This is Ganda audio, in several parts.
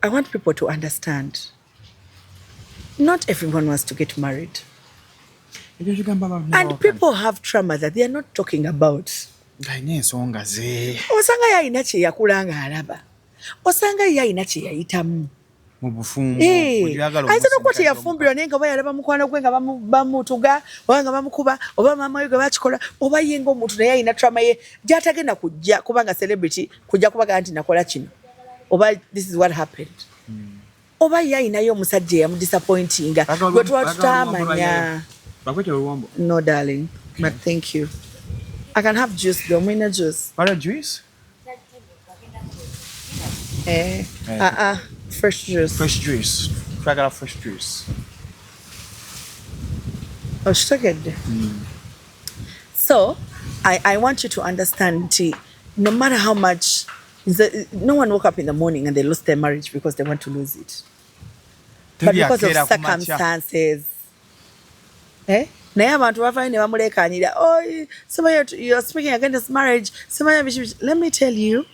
I want people to understand. Not everyone wants to get married. And people have trauma that they are not talking about. Osanga yalina kye yakula ng'alaba. Osanga yalina kye yayitamu. Ayinza n'okuba teyafumbirwa naye nga oba yalaba mukwano gwe nga bamutuga oba nga bamukuba oba maama we gwe bakikola oba ye ng'omuntu naye alina trauma ye gy'atagenda kujja kubanga celebrity kujja kubaga nti nakola kino oba this is what happened. Oba ye alinayo omusajja eyamudisappointinga gwe tuba tutaamanya. No, darling. Okay. But thank you. I can have juice, though. Mina juice. What juice? Fresh juice. Fresh juice. Try to have fresh juice. Oh, sugar. So, I want you to understand, no matter how much, no one woke up in the morning and they lost their marriage because they want to lose it. But because of circumstances. Naye abantu bavayo ne bamulekaanira you're speaking against marriage. Let me tell you,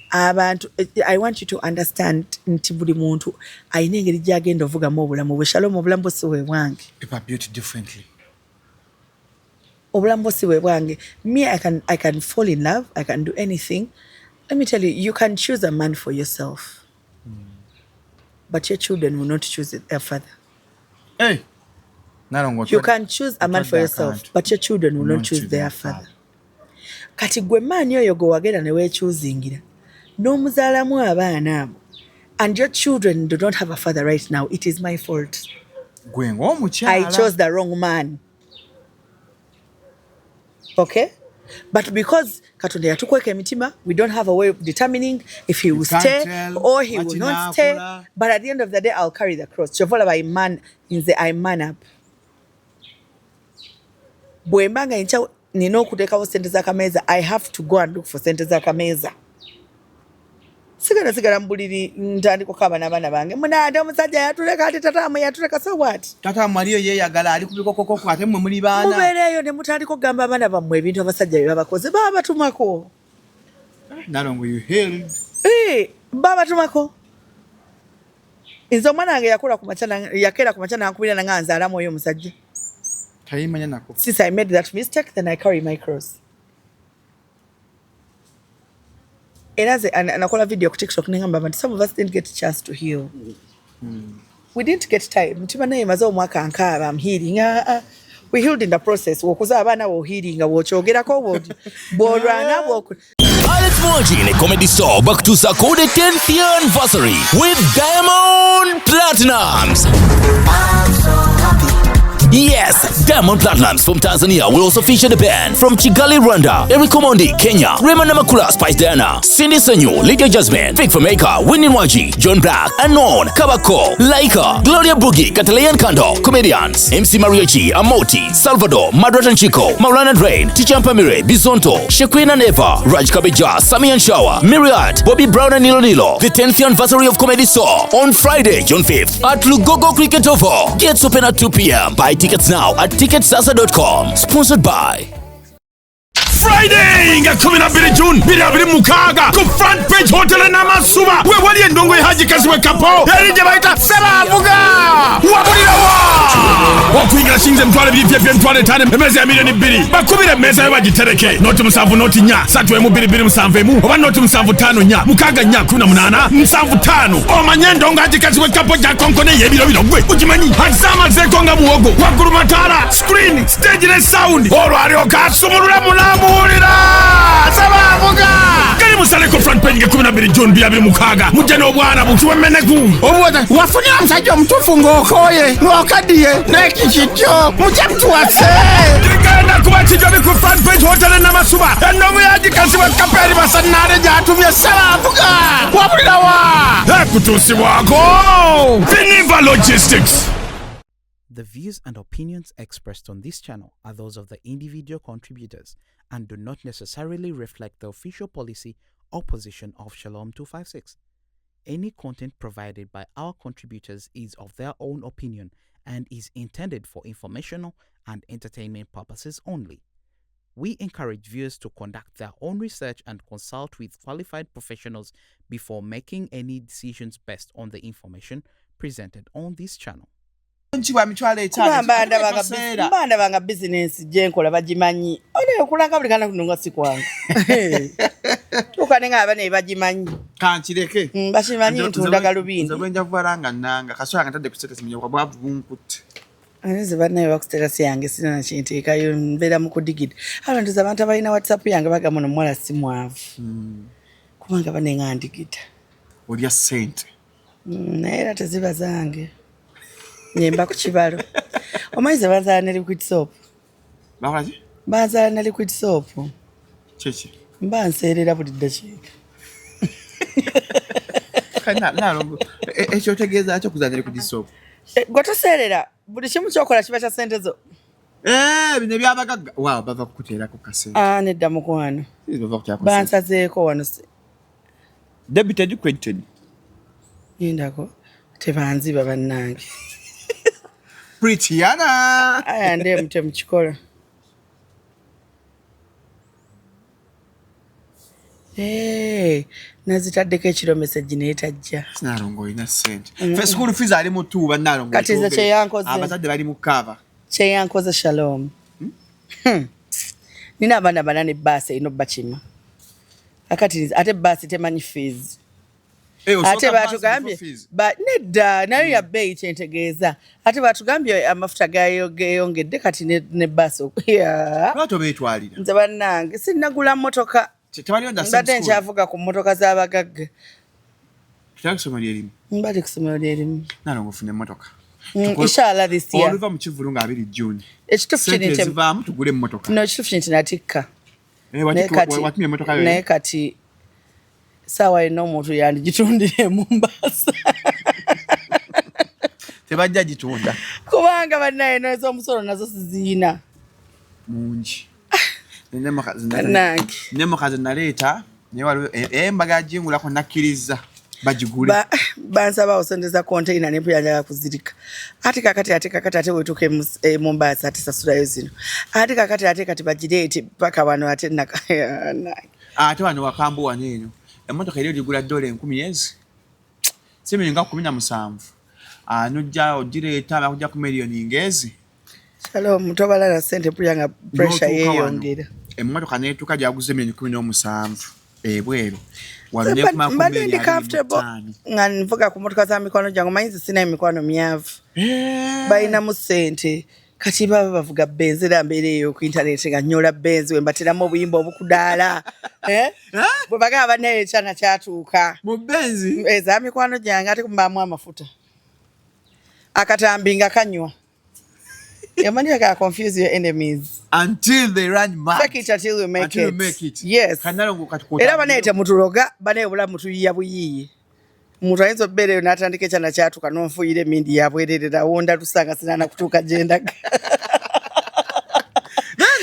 I want you to understand nti buli muntu ayina engeri gy'agenda ovugamu obulamu bwe. Shalom, obulamu bwe si bwe bwange. People are built differently. Obulamu bwe si bwe bwange. Me, I can fall in love. I can do anything. Let me tell you, you can choose a man for yourself. But your children will not choose their father. Hey! You can choose a man for yourself, but your children will not choose their father. Kati gwe maani oyo gwe wagenda ne weekyuzingira n'omuzaalamu abaana abo and your children do not have a father right now, it is my fault. I chose the wrong man. Okay? But because Katonda yatukweka emitima, we don't have a way of determining if he will stay or he will not stay. But at the end of the day, I'll carry the cross. Chovola by man in the I man up. Bwembanga incha nina okuteekawo ssente z'akameza, I have to go and look for ssente z'akameza. Sigala mbuliri ntandika okukaaba n'abaana bange. Munaade omusajja yatuleka ate tataamu yatuleka, so what? Tataamu aliyo yeeyagala ali ku bikokoko ate mmwe muli baana. Mubeereeyo ne mutandika okugamba abaana bammwe ebintu abasajja bye babakoze baba batumako. Nalongo you healed. Baba batumako. Nze omwana wange yakeera ku makya n'ankubira nga nzaalamu oyo omusajja. Since I made that mistake, then I carry my cross. And I call a video on TikTok, but some of us didn't get a chance to heal. We didn't get time. I'm healing. We healed in the process. We're healing. Alex Moji in a comedy store back to Sakode 10th year anniversary with Diamond Platinums. I'm so happy. Yes, Diamond Platinums from Tanzania will also feature the band from Kigali, Rwanda, Eriko Mondi, Kenya, Rema Namakula, Spice Diana, Cindy Sanyu, Lydia Jasmine, Fake Filmmaker, Winnie Waji, John Black, Unknown, Kabako, Laika, Gloria Boogie, Catalayan Kando, Comedians, MC Mariachi, Amoti, Salvador, Madrat Chico, Maulana Drain, Ticha Pamire, Bizonto, Shequina Neva, Raj Kabija, Sami and Shawa, Myriad, Bobby Brown and Nilo Nilo. The 10th anniversary of Comedy Store on Friday, June 5th at Lugogo Cricket Oval. Gates open at 2 p.m. Buy tickets now at ticketsasa.com. Sponsored by Friday nga 12 June 2026 ku Front Page Hotel n'amasuba we wali endongo ehajikazi we kapo erije baita Ssebavuga wabulirawa okwingira shinze mtwale byipye mtwale tane emeza ya milioni 2 bakubire meza yo bagitereke noti musanvu noti nya satu emu 2 oba noti musanvu 5 nya mukaga nya 18 musanvu 5 omanye endongo ehajikazi we kapo ja konkone yebiro gwe ukimanyi hazama zeko nga muwogo waguru matala screen stage ne sound olwalio kasumulula mulamu Ssebavuga karibu sana ku Front Page 12 June 2026 mujja obwana butuwe meneku obwata wafunira omusajja omutuufu ng'okooye n'okadiye n'ekikityo mujja mutuwase kigenda kuba kijjobi ku Front Page Hotel n'amasuba endongo yagikazibwa kaperi basanaale gy'atumye Ssebavuga wabulirawa ekutuusibwako Biniva Logistics. The views and opinions expressed on this channel are those of the individual contributors and do not necessarily reflect the official policy or position of Shalom 256. Any content provided by our contributors is of their own opinion and is intended for informational and entertainment purposes only. We encourage viewers to conduct their own research and consult with qualified professionals before making any decisions based on the information presented on this channel. Mbanda banga business jenkola bagimanyi. Ole okulanga buli kana kununga sikwanga. Tukanenga abane bagimanyi. Kanchireke. Bakimanyi ntunda galubindi. Nze gwenja vualanga nanga kaswanga ntadde ku status mwenye bwavu bunkutte. Anze banaye wa status yange sina na kinteekayo mbeera mu kudigida. Abantu abantu abalina WhatsApp yange baga muno mwala simwavu. Kubanga banenga ndigida. Olya sente. Naye era teziba zange. Nyemba ku kibalo. Omayize bazaala ne liquid soap. Bakola ki? Bazaala ne liquid soap. Kiki? Mba nseerera buli ddakiika. Kana Nalongo ekyo tegeeza kyo kuzaala liquid soap. Gwe toseerera buli kimu kyokola kiba kya ssente zo. Bino byabagagga. Waaw bava kukuteerako kasente. Nedda mukwano. Bava kuteerako. Bansazeeko wano. Debited credited. Yindako tebanziba bannange. Prettyana. Aya nde mute mu kikola. Nazitaddeko ekiro message neetajja. Nalongo ina sente. Fe school fees ali mu tuba Nalongo. Kati ze kyeyankoze. Abazadde bali mu cover. Kyeyankoze Shalom. Nina abaana banane bbaasi ino bakima. Akati ate bbaasi temanyi fees. Ate batugambye nedda nayo ya bbeeyi kyentegeeza. Ate batugambye amafuta geeyongedde kati ne bbaasi okuya. Lwaki obeetwalira? Nze bannange sinnagula mmotoka. Mbadde nkyavuga ku mmotoka z'abagagga. Kitali kusomero lyerimu? Mbadde ku ssomero lyerimu. Nalongo ofune emmotoka. Inshallah this year. Oluva mu Kivulu nga 2 June. Ekituufu kino zivaamu tugule emmotoka. No, ekituufu kino natikka. Watumye emmotoka yo? Naye kati saawa eno omuntu yandigitundire mu Mombasa. Tebajja gitunda. Kubanga bannaye ez'omusolo nazo siziina. Mungi. Nemokazi naleeta naye waliwo embaga jingulako nakkiriza bagigule. Bansaba osondeza container nepuyanja kuzirika. Ate kakati wetuke Mombasa ate sasulayo zino. Ate kakati bagireete paka wano ate ate wano wakambu wano eno. Emmotoka eri ligula $10,000 yezi. Simenga 17. Nujja ogireeta bakujja ku miliyoni ngezi. Shalom mutobala na sente puyanga pressure yeeyongera. Emmotoka neetuka gyaguze $17,000 ebweru. Mbadde ndi comfortable nga nvuga ku motoka za mikono gyange mayinzi sina emikono myavu. Balinamu ssente kati baba bavuga benzi era mbeera eyo ku internet nga nnyola benzi we mbateramu obuyimba obukudaala. Bwe bagamba bannaye ekyana kyatuuka. Mu benzi? Eza mikono gyange ate kumbaamu amafuta. Akatambi nga kanywa. Your money can confuse your enemies until they run mad. Fake it until you make until it. You make it. Yes. Era baneete mutuloga bane obula mutuyiya buyiyi. Mutu ayinza obbeera n'atandika ekyana kyatuuka n'onfuuyira emindi yabwererera wonda lusanga sinana kutuuka gyendaga.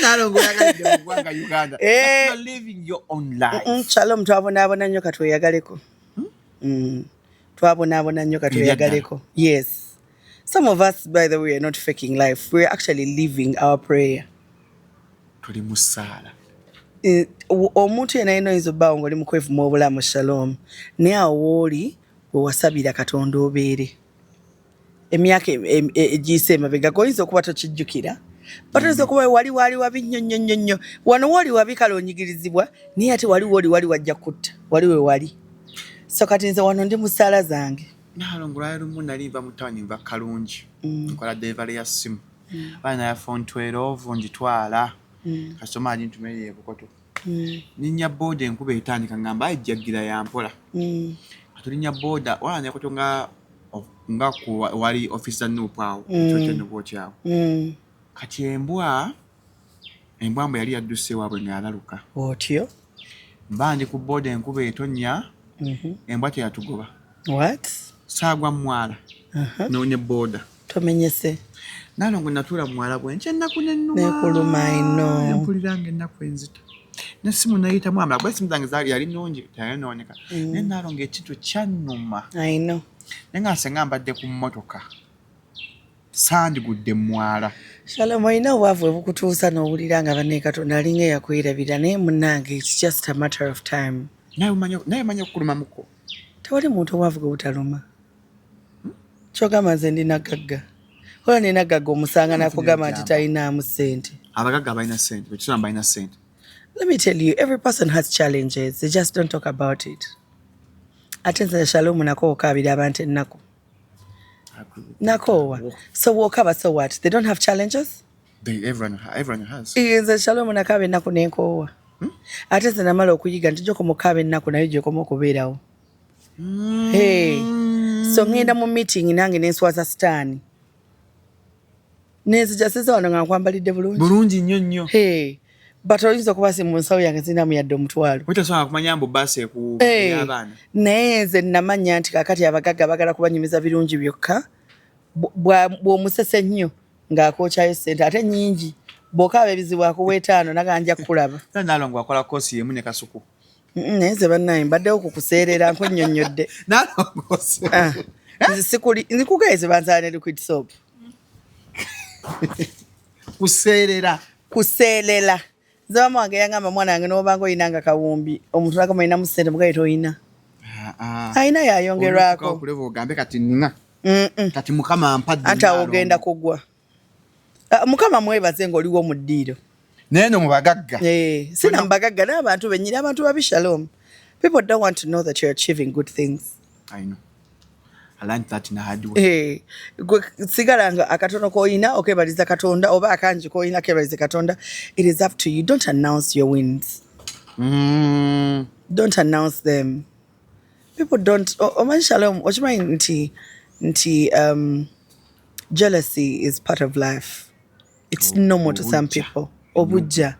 Nalongo yagalidde mu ggwanga Uganda. You're living your own life. Shalom twabonaabona nnyo katweyagaleko. Twabonaabona nnyo katweyagaleko. Yes. Some of us, by the way, are not faking life. We're actually living our prayer. Tuli musala. Omuntu yena ino izoba ngoli mukwevuma obulamu Shalom. Naye awo oli we wasabira Katonda obeere. Emyaka egiyise emabega goyinza okuba tokijjukira. Batoyinza okuba wali wabi nnyo. Wano wali wabi kale onyigirizibwa naye ate wali wajja kutta. Wali we wali. So kati nze wano ndi mu ssaala zange. Nalongo lumu nalimba mutawani nva Kalungi. Nkola delivery ya simu. Baina ya phone 12 njitwala. Kasoma alintumere ebukoto. Ninya boda enkuba etandika ngamba ajjagira ya mpola. Atulinya boda wala ne kutonga nga ku wali officer nupawo ekyo no botyawo. Kati embwa mbo yali yadduse wabwe ngalaluka. Otyo. Mbandi ku boda enkuba etonya. Embwa teyatugoba. What? Sagwa mwala. Nonye boda. Tomenyese. Nalongo natula mwala bwe nche nakunenuma. Nekuluma ino. Mpuliranga nakwenzita. Nesimu nayita mwamala bwe simu zange zali yali nonje tayanooneka. Ne nalongo ekintu kyannuma. I know. Nenga senga mbadde ku mmotoka. sandigudde mwala. Shalom, olina obwavu obukutuusa n'owulira nga banne Katonda alinga eyakwirabira naye munnange it's just a matter of time. Naye manya okuluma muko. Tewali muntu obwavu gwe butaluma. Kyogamba nze ndina gagga. Ola nina gagga omusanga nakugamba nti talinaamu ssente. Abagagga balina ssente, bwe balina ssente. Let me tell you, every person has challenges. They just don't talk about it. Ate nze Shalom nako okaabira abantu ennaku. Nakowa. So wokaba, so what? They don't have challenges? Everyone has. Nze Shalom nakaaba ennaku n'enkoowa. Ate nze namala okuyiga nti jjoko mukaaba ennaku naye gy'okoma okubeerawo. Hey. So ngenda mu meeting nange nenswaza sitaani. Nenzijasiza wano nga nkwambalidde bulungi. Bulungi nnyo. Hey. But oyinza okuba si mu nsawo yange sinamu yadde omutwalo. Otasobola kumanya mbu basi ku y'abaana. Naye nze namanya nti kakati abagagga bagala kubanyumiza birungi byokka. Bw'omusese nnyo ng'akookyayo ssente ate nnyingi. Bw'okaaba ebizibu akuweetaano naganja kulaba. Nalongo akola koosi yemu ne kasuku. Naye nze bannaye mbaddewo kukuseerera nkwennyonnyodde. Nalongo se. Nzikugayize banzaala ne liquid soap. Kuseerera. Nze maama wange yangamba mwana wange n'obanga oyinanga kawumbi omuntu nakamanyinamu ssente mugaye toyina. Ayina yayongerwako. Okuleba ogambe kati nina. Kati mukama ampadde. Ate awo ogenda kugwa. Mukama mwebaze ng'oliwo mu ddiiro. Naye no mu bagagga. Sina mu bagagga n'abantu bennyini abantu babi Shalom. People don't want to know that you're achieving good things. I know. I learned that in a hard way. Sigaranga akatono koyina okebaliza Katonda oba akanji koyina kebaliza Katonda. It is up to you. Don't announce your wins. Don't announce them. People don't. Oman Shalom. Ochimanyi nti jealousy is part of life. It's normal to some people. Obujja.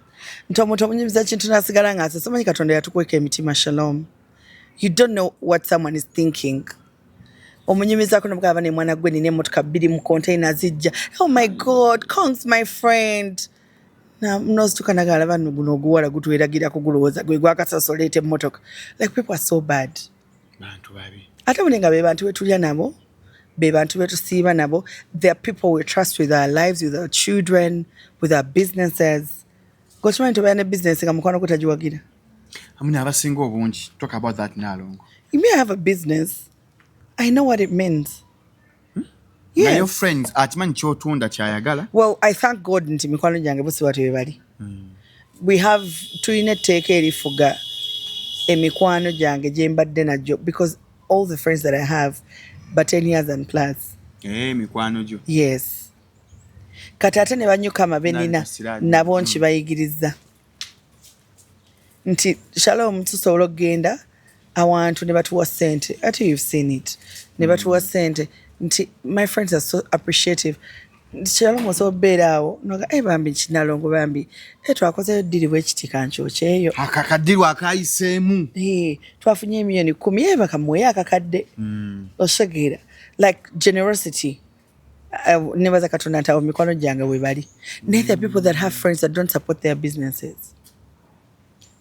Nti omuntu omunyumiza kintu nasigala nga asimanyi Katonda yatukweka emitima Shalom. You don't know what someone is thinking. Omunyumiza kuno mukaba ne mwana gwe nine motoka 2 mu container zijja. Oh my God, Kongs my friend. Na mnozituka nagala bano guno oguwala gutweragira kugulowooza gwe gwakasasolete motoka. Like people are so bad. Bantu babi. Ate munenga be bantu betulya nabo. Be bantu betusiiba nabo. They are people we trust with our lives, with our children, with our businesses. Gochimanyi tobayana business nga mukwano kutajiwagira. Amuna abasinga obungi. Talk about that Nalongo. You may have a business. I know what it means. Yes. Your friends, atimanyi kyotunda kyayagala. Well, I thank God nti mikwano gyange bosi bati bebali. We have tulina etteeka erifuga emikwano gyange gye mbadde najjo because all the friends that I have but 10 years and plus. Mikwano gyo. Yes. Kati ate ne banyuka amabenina nabo nkibayigiriza. Nti Shalom tusobola okgenda awantu ne batuwa ssente. Ate you've seen it. Ne batuwa ssente. Nti my friends are so appreciative. Shalom osobeera awo noga bambi Nalongo bambi twakozeyo ddiri bwekiti kankyokyeyo akakaddiru akayiseemu twafunye miliyoni 10 bakamuwe akakadde osegeera like generosity. Nebaza Katonda nti awo mikono gyange we bali. Naye there are people that have friends that don't support their businesses.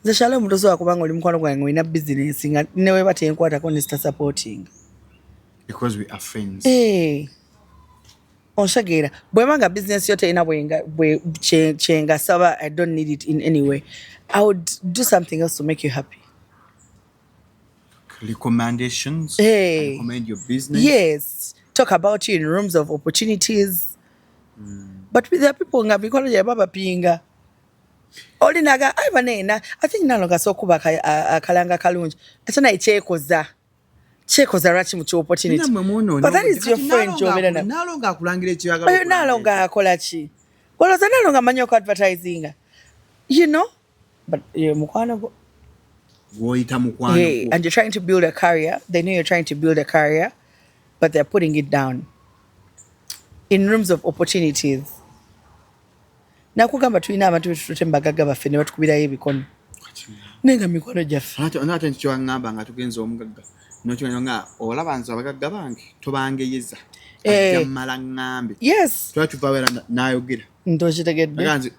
Nze Shalom tosobola kubanga oli mukwano gwange olina business nga newe batenkwatako ne sita supporting. Because we are friends. Onshagera bwemanga business yote ina bwe chenga saba I don't need it in any way. I would do something else to make you happy. Recommendations. Recommend your business. Yes. Talk about you in rooms of opportunities. But there are people nga bikono ya baba pinga. Oli naga banena I think Nalongo sokuba akalanga kalungi. Atana ichekoza. Chekoza rachi mu opportunity. But that is your friend Jovela na. Nalongo akulangire kyagala. Nalongo akola chi. Well, Nalongo manyo ko advertising. You know? But you mukwano go. Woita mukwano. Hey, and you're trying to build a career. They know you're trying to build a career, but they're putting it down. In rooms of opportunities. Nakugamba tulina abantu betute mbagagga baffe ne batukubirayo ebikono. Nenga mikono gyaffe. Ate nti kyangamba nga tugenza omugagga. Nokimanyi nga olaba nze abagagga bange tobangeyeza. Ajamala ngambe. Yes. Twatuvawera n'ayogera. Ntokitegedde. Aganze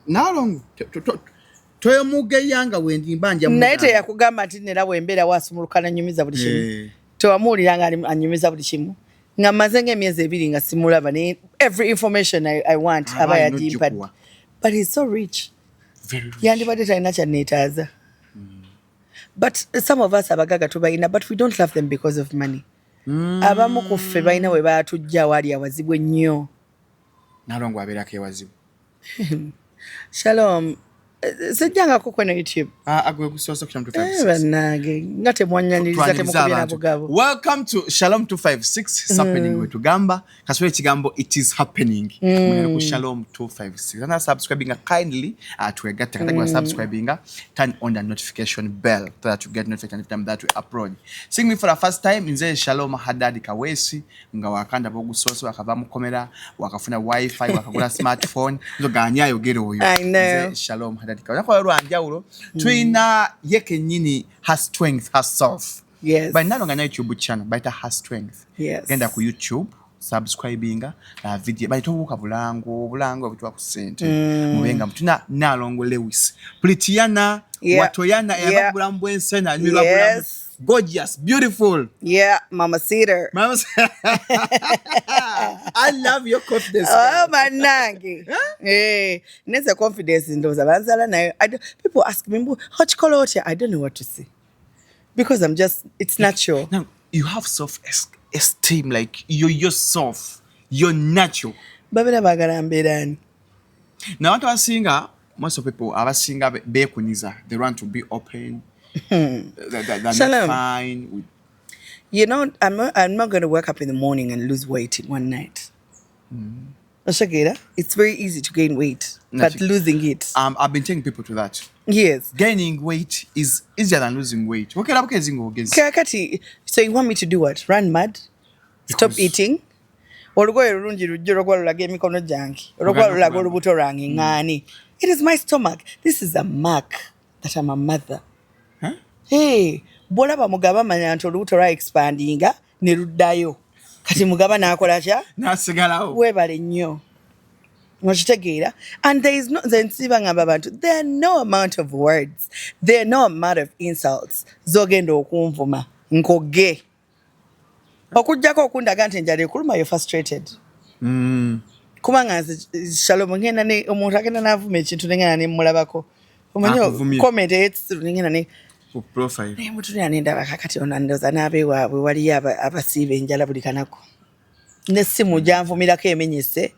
Nalongo toyomugeyanga wendi mbanja mu. Naye teyakugamba nti nera bwembeera wasumulukana nyumiza buli kimu. Tewamuwulira nga anyumiza buli kimu. nga maze ng'emyezi 2 nga simulaba ne every information I want aba yagimpadde. But he's so rich. Very rich. Yandibadde talina kyanneetaaza. But some of us abagaga tubalina, but we don't love them because of money. Abamu ku ffe balina we baatujja wali awazibu ennyo. Nalongo abeerako ewazibu. Shalom. Sejjangako kweno YouTube. Agwe kusosa ku Shalom 256. Bannange nga temwanyaniriza temukubye na bugabo. Welcome to Shalom 256. It's happening wetugamba. Kaswere kigambo it is happening. Mwene ku Shalom 256. And subscribing kindly to get subscribing, turn on the notification bell so that you get notified every time that we upload. Seeing me for the first time nze Shalom Hadadi Kawesi nga wakanda bogusoso wakava mukomera wakafuna wifi wakagula smartphone nzo ganyayo gero oyo. I know. Shalom Hadadi Kawesi. Nakwa lwanjawulo twina yeke nyini her strength herself. Yes. By Nalongo na YouTube channel by her strength. Yes. Genda ku YouTube subscribing video by tobuka bulango bitwa ku sente mubenga mutuna Nalongo Lewis Plitiana watoyana yabulambwe ensena nyirwa bulambu gorgeous beautiful Mama Cedar. I love your confidence. Oh manange. Neza confidence ndoza banzala nayo. People ask me how to call out here. I don't know what to say because it's natural. Now you have self-esteem, like you're yourself, you're natural. Babela bagala mbedani. Now what I was saying, most of people are saying bekuniza. They want to be open. They're not fine with. You know, I'm not going to wake up in the morning and lose weight in one night. It's very easy to gain weight, but losing it. I've been taking people to that. Yes. Gaining weight is easier than losing weight. So you want me to do what? Run mad? Stop eating? It is my stomach. This is a mark that I'm a mother. Huh? Hey, bolaba mugaba manya nti olubuto lwa expandinga ne luddayo. Kati mugaba n'akola kya? N'asigalawo. Weebale nnyo. Okitegeera? And there is no nsiba ngamba abantu. There are no amount of words. There are no amount of insults. Zogenda okunvuma. Nkoge. Okujjako okundaga nti njala ekuluma you're frustrated. Kubanga Shalom ngenda ne omuntu agenda n'avuma ekintu ngenda ne mulabako. Omanyi comment etsiru ngenda ne profile. Mutuna nenda bakakati onandoza nabe waabwe wali abasibe njala buli kanako. Nesimu janvumirako emenyese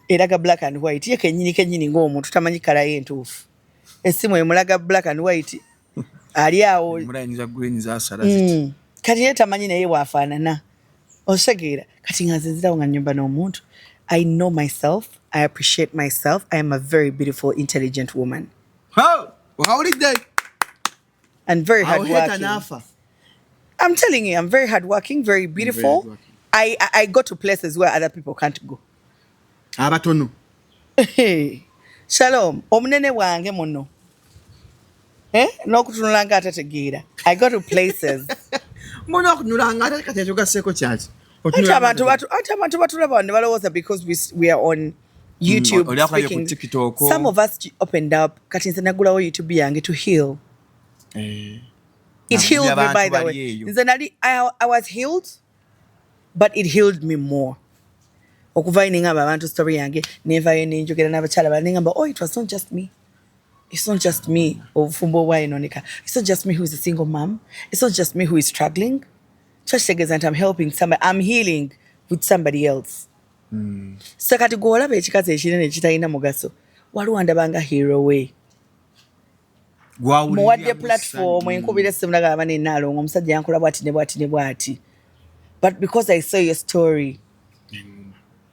eraga black and white yeke nyini ng'omuntu tamanyi kala yentuufu. Esimu emulaga black and white ali awo mulayinza green za salaziti. Kati yeta tamanyi naye waafaanana. Osegeera kati nganzizirawo nga nnyumba n'omuntu. I know myself. I appreciate myself. I am a very beautiful, intelligent woman. How did they? And very hardworking. I'm telling you, I'm very hardworking, very beautiful. Very hardworking. I go to places where other people can't go. Abatono. Hey, Shalom. Omunene wange muno. N'okutunulanga atategeera. I go to places. Muno okutunulanga ate kati ekyokaseko kyaki. Abantu batulaba ne balowooza because we are on YouTube speaking. Some of us opened up kati nze nagulawo YouTube yange to heal. It healed me, by the way. I was healed, but it healed me more. Okuva iningamba abantu story yange never nenjogera n'abakyala baningamba it was not just me. It's not just me. Obufumbo wa enonika. It's not just me who is a single mom. It's not just me who is struggling. Just and I'm helping somebody. I'm healing with somebody else. So kati gwolaba ekikazi ekinene kitalina mugaso. Waliwo ndabanga hero way. Muwadde platform enkubira essimu nagamba ne Nalongo omusajja yankola bwati ne bwati. But because I saw your story,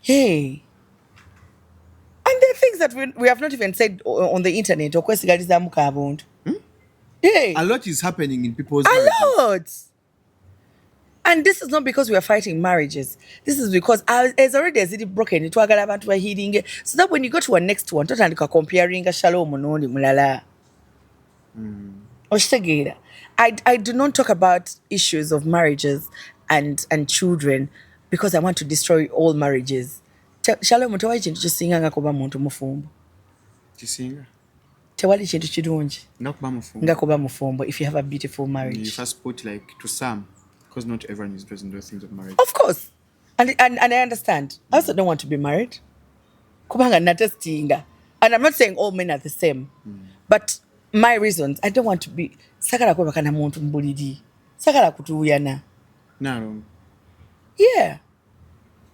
hey, and there are things that we have not even said on the internet. Okwesigalizaamu kabuntu. Hey, a lot is happening in people's lives. A lot. And this is not because we are fighting marriages. This is because as already as it broken, it wagala abantu ba healing. So that when you go to a next one, totandika comparing a Shalom n'oli mulala. Oshitegeera. I do not talk about issues of marriages and children because I want to destroy all marriages. Shalom tewali kintu kisinga nga kuba muntu mufumbo. Kisinga. Tewali kintu kirungi. Nga kuba mufumbo if you have a beautiful marriage. You first put like to some. Because not everyone is doing those things of marriage. Of course. And I understand. I also don't want to be married. Kubanga na testinga. And I'm not saying all men are the same. But my reasons, I don't want to be sagala kwa kana muntu mbulidi. Sagala kutuyana. Nalongo. Yeah.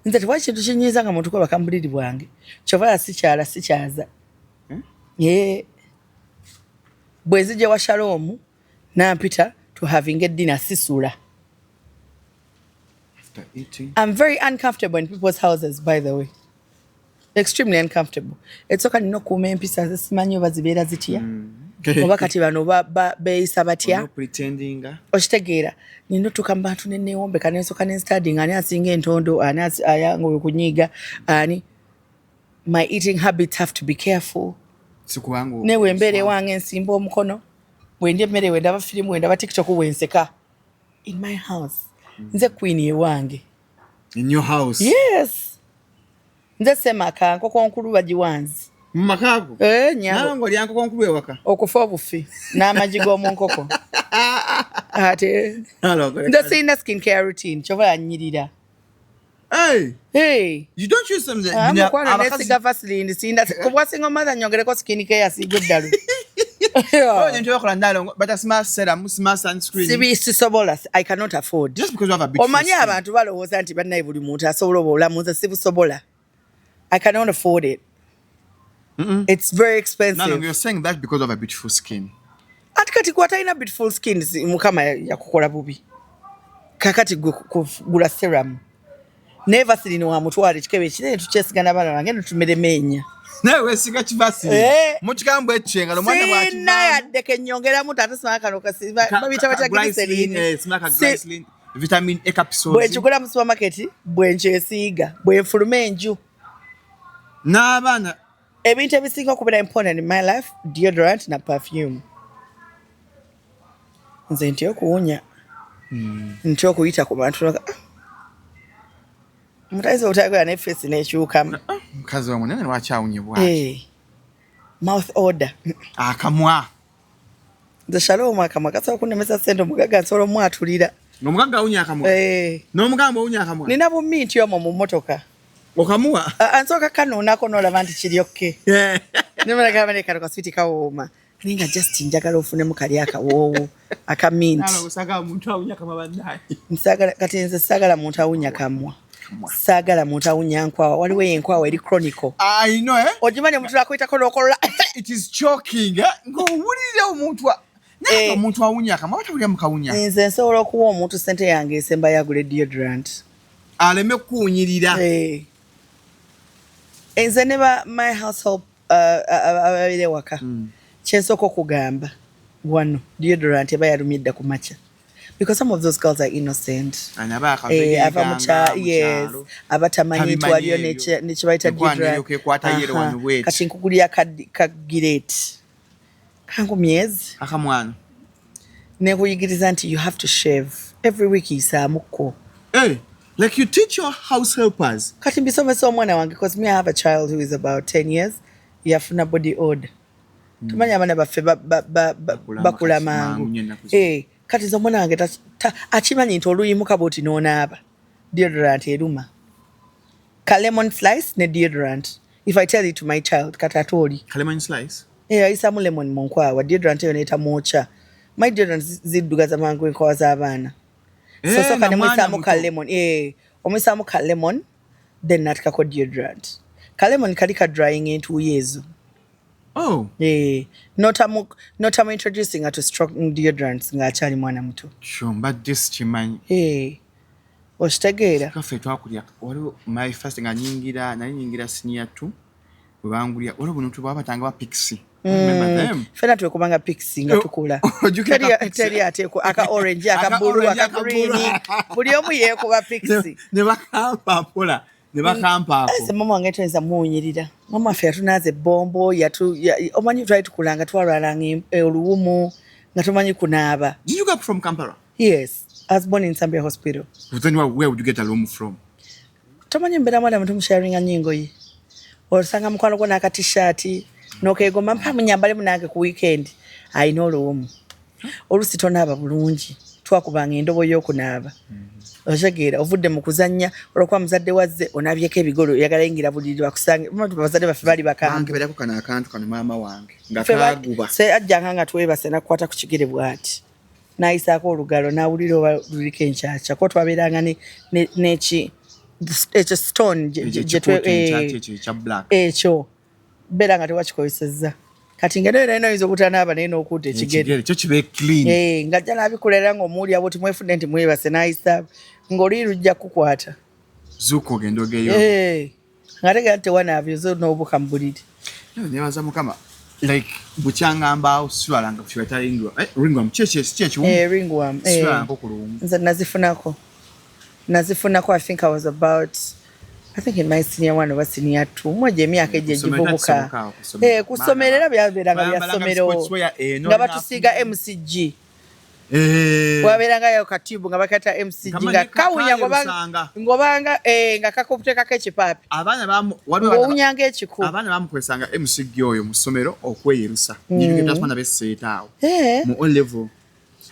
Nzati wachi tushinyiza nga muntu kwa bakambulidi bwange. Chovala sichaza. Yeah. Bwezije wa Shalom na mpita to having a dinner sisula. After eating. I'm very uncomfortable in people's houses, by the way. Extremely uncomfortable. It's okay no kuma empisa zisimanyo bazibeera zitya. Oba kati bano beeyisa batya. No pretending. Okitegeera. Nino tukamba bantu neewombe kaneso kane studying ani asinga entondo ani ayango kunyiga ani. My eating habits have to be careful. Sikuwangu. Ne wembere wange ensimbo omukono. Wende mmere wenda ba film wenda ba TikTok wenseka. In my house. Nze queen ye wange. In your house? Yes. Nze semaka nkoko nkulu bagiwanzi. Makago? Nyango. Nalongo lyanko konkulu ewaka. Okufa obufi. N'amajigo mu nkoko. Ate. Nalongo. Nze sina skincare routine. Chova anyirira. Hey. You don't use some. Mukwana nesiga Vaseline sinda. Kubwa singo mother nyongereko skincare sigwe ddalu. Nti wakola Nalongo but smart serum, smart sunscreen. Sibisobola. I cannot afford. Just because you have a bit. Omanyi abantu balowooza nti bannaye buli muntu asobola obulamu nze sibusobola. I cannot afford it. It's very expensive. Nalongo, you're saying that because of a beautiful skin. Ati kati kwataina beautiful skin mukama yakukola bubi. Kakati gula serum. Never seen wa mutwale kikebe kinene tuchesigana bana bange tumeremenya. Nawe siga kivasi. Mukikambo echenga lomwana bwa kivasi. Sina yadde kenyongera mu tata smaka no kasiba babita bata glycerin. Smaka glycerin. Vitamin A capsules. Bwe chukula mu supermarket bwe nchesiga bwe nfulume enju. N'abaana ebintu ebisinga okubeera important in my life deodorant na perfume. Nze ntyo okuwunya. Ntyo okuyita ku bantu. Mutaizo utagwa na face n'ekyukamu. Mukazi wa munene lwakyawunyibwa. Mouth odor. Akamwa. Nze Shalom akamwa kasobola okunemesa ssente omugaga nsobola omwatulira. N'omugagga awunya akamwa? N'omugamba awunya akamwa? Nina buminti omwo mu mmotoka. Okamuwa? Ansooka kanuunako n'olaba nti kiri okke. Nemalaga bane kano kaswiti kawooma. Ninga just njagala ofunemu kali akawoowo akaminti. Nalo usagala muntu awunya akamwa bannaye. Nsagala kati nze sagala muntu awunya kamwa. Sagala muntu awunya nkwawa. Waliwo enkwawa eri chronicle. I know Ojimanyi omuntu akuyitako n'okolola. It is choking. Ng'owulire omuntu naye omuntu awunya akamwa batawulira mu kawunya. Nze nsobola okuwa omuntu ssente yange esemba yagula deodorant. Aleme kuwunyirira. Nze ne ba my household ababire waka. Kyensooka okugamba wano deodorant eba yalumidde ku makya. Because some of those girls are innocent. Yes. Abatamanyi nti waliyo ne kibayita deodorant. Kati nkugulira kagireti. Kangu myezi. Akamwana. Nekuyigiriza nti you have to shave. Every week isaamuko. Like you teach your house helpers. Kati mbisomesa omwana wange because me I have a child who is about 10 years. Yafuna body odor. Tumanya abana baffe bakula mangu. Kati zo mwana wange akimanyi nti oluyimuka bwoti n'onaaba. Deodorant eruma. Ka lemon slice ne deodorant. If I tell it to my child, kati atoli. Ka lemon slice? Isamu lemon mu nkwawa. Deodorant eyo neeta mwocha. My deodorant ziddugaza mangu enkwawa z'abaana. So kane mwisamu ka lemon. Omwisamu ka lemon, then natikako deodorant. Ka lemon kali ka drying entuuyo ezo. Not I'm introducing her to strong deodorants ng'akyali mwana muto. Mbadde sikimanyi. Okitegeera? Kaffe twakulya waliwo my first nga nali nyingira senior 2 bwe bangulya waliwo buntu bwabatanga ba pixie. Remember them? Fena twekubanga pixie nga tukula. Teri ateeko aka orange aka blue aka green. Buli omu yeekuba pixie. Ne bakampa mpola. Ne bakampa ako. Mama wange tuyinza muwunyirira. Mama waffe yatunaaza ebbombo omanyi twali tukulanga twalwalanga oluwumu nga tomanyi kunaaba. Did you go from Kampala? Yes. I was born in Zambia Hospital. Then where would you get a loom from? Tomanyi mbeera mwana muto musharinga nyingo ye. Osanga mukwano gwo n'aka t-shirt n'okeegomba mpa munyambale munange ku weekend. Ayina oluwumu. Olusi tonaaba bulungi. twakubanga endobo y'okunaaba otegeera ovudde mu kuzannya olwokuba muzadde wazze onabyeko ebigolo oyagala yingira buliri bakusange bazadde baffe bali bakambwe berako kana akantu kano maama wange nga kaguba se ajjanga nga twebase nakukwata ku kigere bw'ati n'ayisaako olugalo n'awulira oba luliko enkyakya ko twabeeranga n'eki ekyo stone ekyo beera nga tewakikozesezza kati nga nayo nayo oyinza obutanaaba naye n'okudda ekigere ekyo kibe clean ng'ajja n'abikolera ng'omuwulira bwoti mwefudde nti mwebase n'ayisa ng'oli lujja kukwata zuuka ogenda ogeyo nga tegera tewanaabyo zo n'obuka mu buliri nebaza mukama like bukyangambaawo sirwalanga kukiweta ringworm ringworm nze nazifunako I think I was about in my senior one oba senior two mwejo emyaka egyo egivubuka kusomerera byabeeranga bya ssomero nga batusiiga MCG wabeerangayo katibu nga bakata MCG nga kawunya ngobanga nga kakutekako ekipaapi ng'owunyanga ekiku abaana bamukozesanga MCG oyo mu ssomero okweyerusa nyinigetaasomana besseetaawo mu O level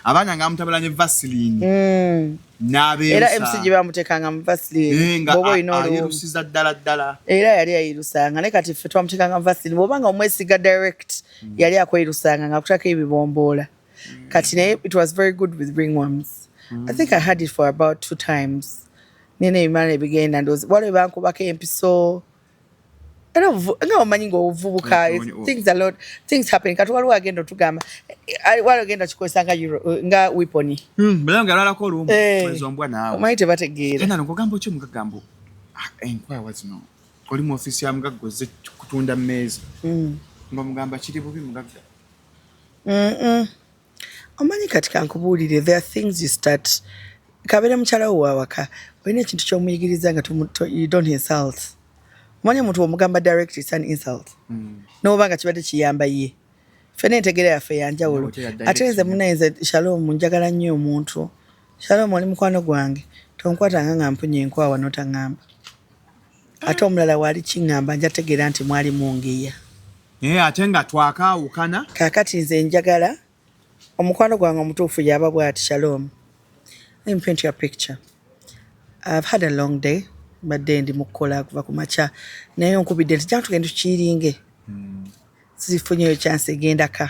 abaana nga mutabala ne Vaseline era MCG bamutekanga mu Vaseline bwoba olina ayirusiza ddala era yali ayirusanga ne kati ffe twamutekanga mu Vaseline bwobanga omwesiga direct yali akweyirusanga nga kutako ebibomboola kati naye it was very good with ringworms I think I had it for about 2 times nina ebimala ebigenda ndoozi waliwo bankubako empiso era nga omanyi ng'ovubuka things happen kati waliwo agenda otugamba waliwo agenda kikozesa nga weaponi nga lwalako olumu ezombwa naawe omanyi tebategeera era nkugamba okyo mugagambo enkwawa zino oli mu ofisi ya mugagga ozze kutunda mmeeza nga mugamba kiri bubi mugagga omanyi kati kankubuulire there are things you start kabeera mukyalawo waawaka olina ekintu ky'omuyigiriza nga you don't insult omanyi omuntu omugamba direct is an insult n'oba nga kibadde kiyamba ye ffena entegera yaffe yanjawulo ate nze munayenze Shalom njagala nnyo omuntu Shalom oli mukwano gwange tonkwatanga nga mpunya enkwawa n'otaŋŋamba ate omulala waali kiŋŋamba njategeera nti mwali mungeya ate nga twakaawukana kaakati nze njagala omukwano gwange omutuufu yaba bw'ati Shalom let me paint you a picture I've had a long day badde ndi mukola kuva ku makya naye onkubidde nti jangu tugende tukiringe sifunyeyo chance egenda ka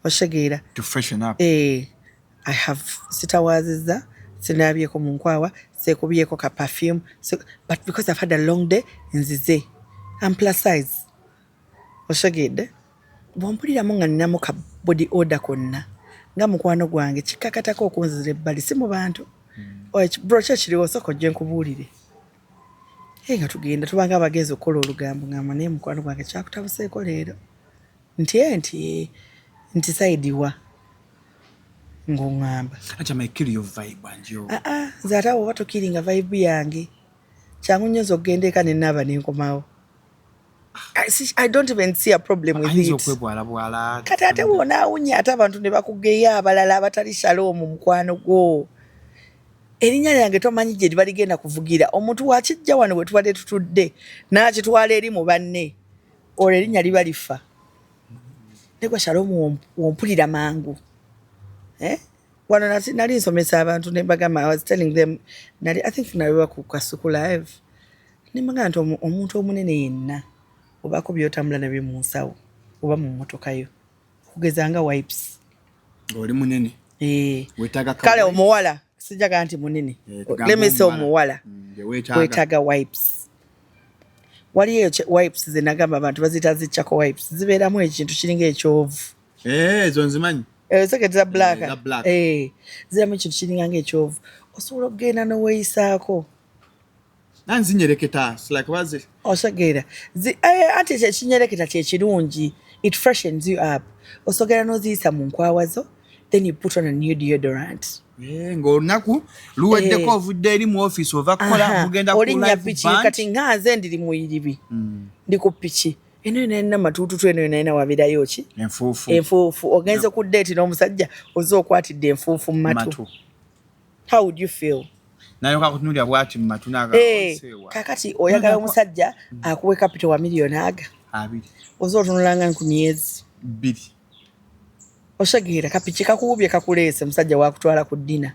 oshegeera to freshen up I have sitawaziza sinabyeko mu nkwawa sekubyeko ka perfume but because I've had a long day nzize I'm plus size oshegeedde bwompuliramu nga ninamu ka body order konna nga mukwano gwange kikakatako okunzira ebbali si mu bantu brocha kiriwo soko gye nkubuulire nga tugenda tubanga abagezi okukola olugambo ngamba naye mukwano gwange kyakutabuseeko leero nti saidiwa ng'oŋŋamba nze ate abo oba tokiringa vibe yange kyangu nnyo nza okugenda eka nenaaba nenkomawo I don't even see a problem with it kati ate bw'onaawunya ate abantu ne bakugeya abalala abatali Shalom mukwano gwo erinnya lyange tomanyi gye liba ligenda kuvugira omuntu wakijja wano bwe tubadde tutudde n'akitwala eri mu banne olwo erinnya liba lifa negwa Shalom wompulira mangu wano nali nsomesa abantu ne mbagamba I was telling them I think naliwa ku Kasuku live ne mbagamba nti omuntu omunene yenna obaako by'otambula nabyo mu nsawo oba mu mmotoka yo okugeza nga wipes oli munene kale omuwala sijaga nti munene lemese omuwala wetaaga wipes waliyo wipes zenagamba abantu bazita zichako wipes zibeeramu ekintu kiringa ekyovu ezo nzimanyi seketera black ziramu ekintu kiringa ng'ekyovu osobola okugenda n'oweeyisaako nanzinyereketa like waze osegeera anti ekinyereketa kyekirungi it freshens you up osogera n'oziyisa mu nkwawa zo then you put on a new deodorant ng'olunaku luweddeko ovudde eri mu office ova kukola mugenda olinnya piki kati nga nze ndiri mu iribi ndi ku piki eno nalina matuututu eno nalina wabirayo ki enfuufu ogenze ku date n'omusajja oze okwatidde enfuufu mu matu how would you feel nayo kakutunulya bwati mu matu kakati oyagala omusajja akuwe capital wa miliyoni aga 2 oze otunulanga ku myezi 2 Oshagira kapiki kakubye kakulese musajja wakutwala ku dina.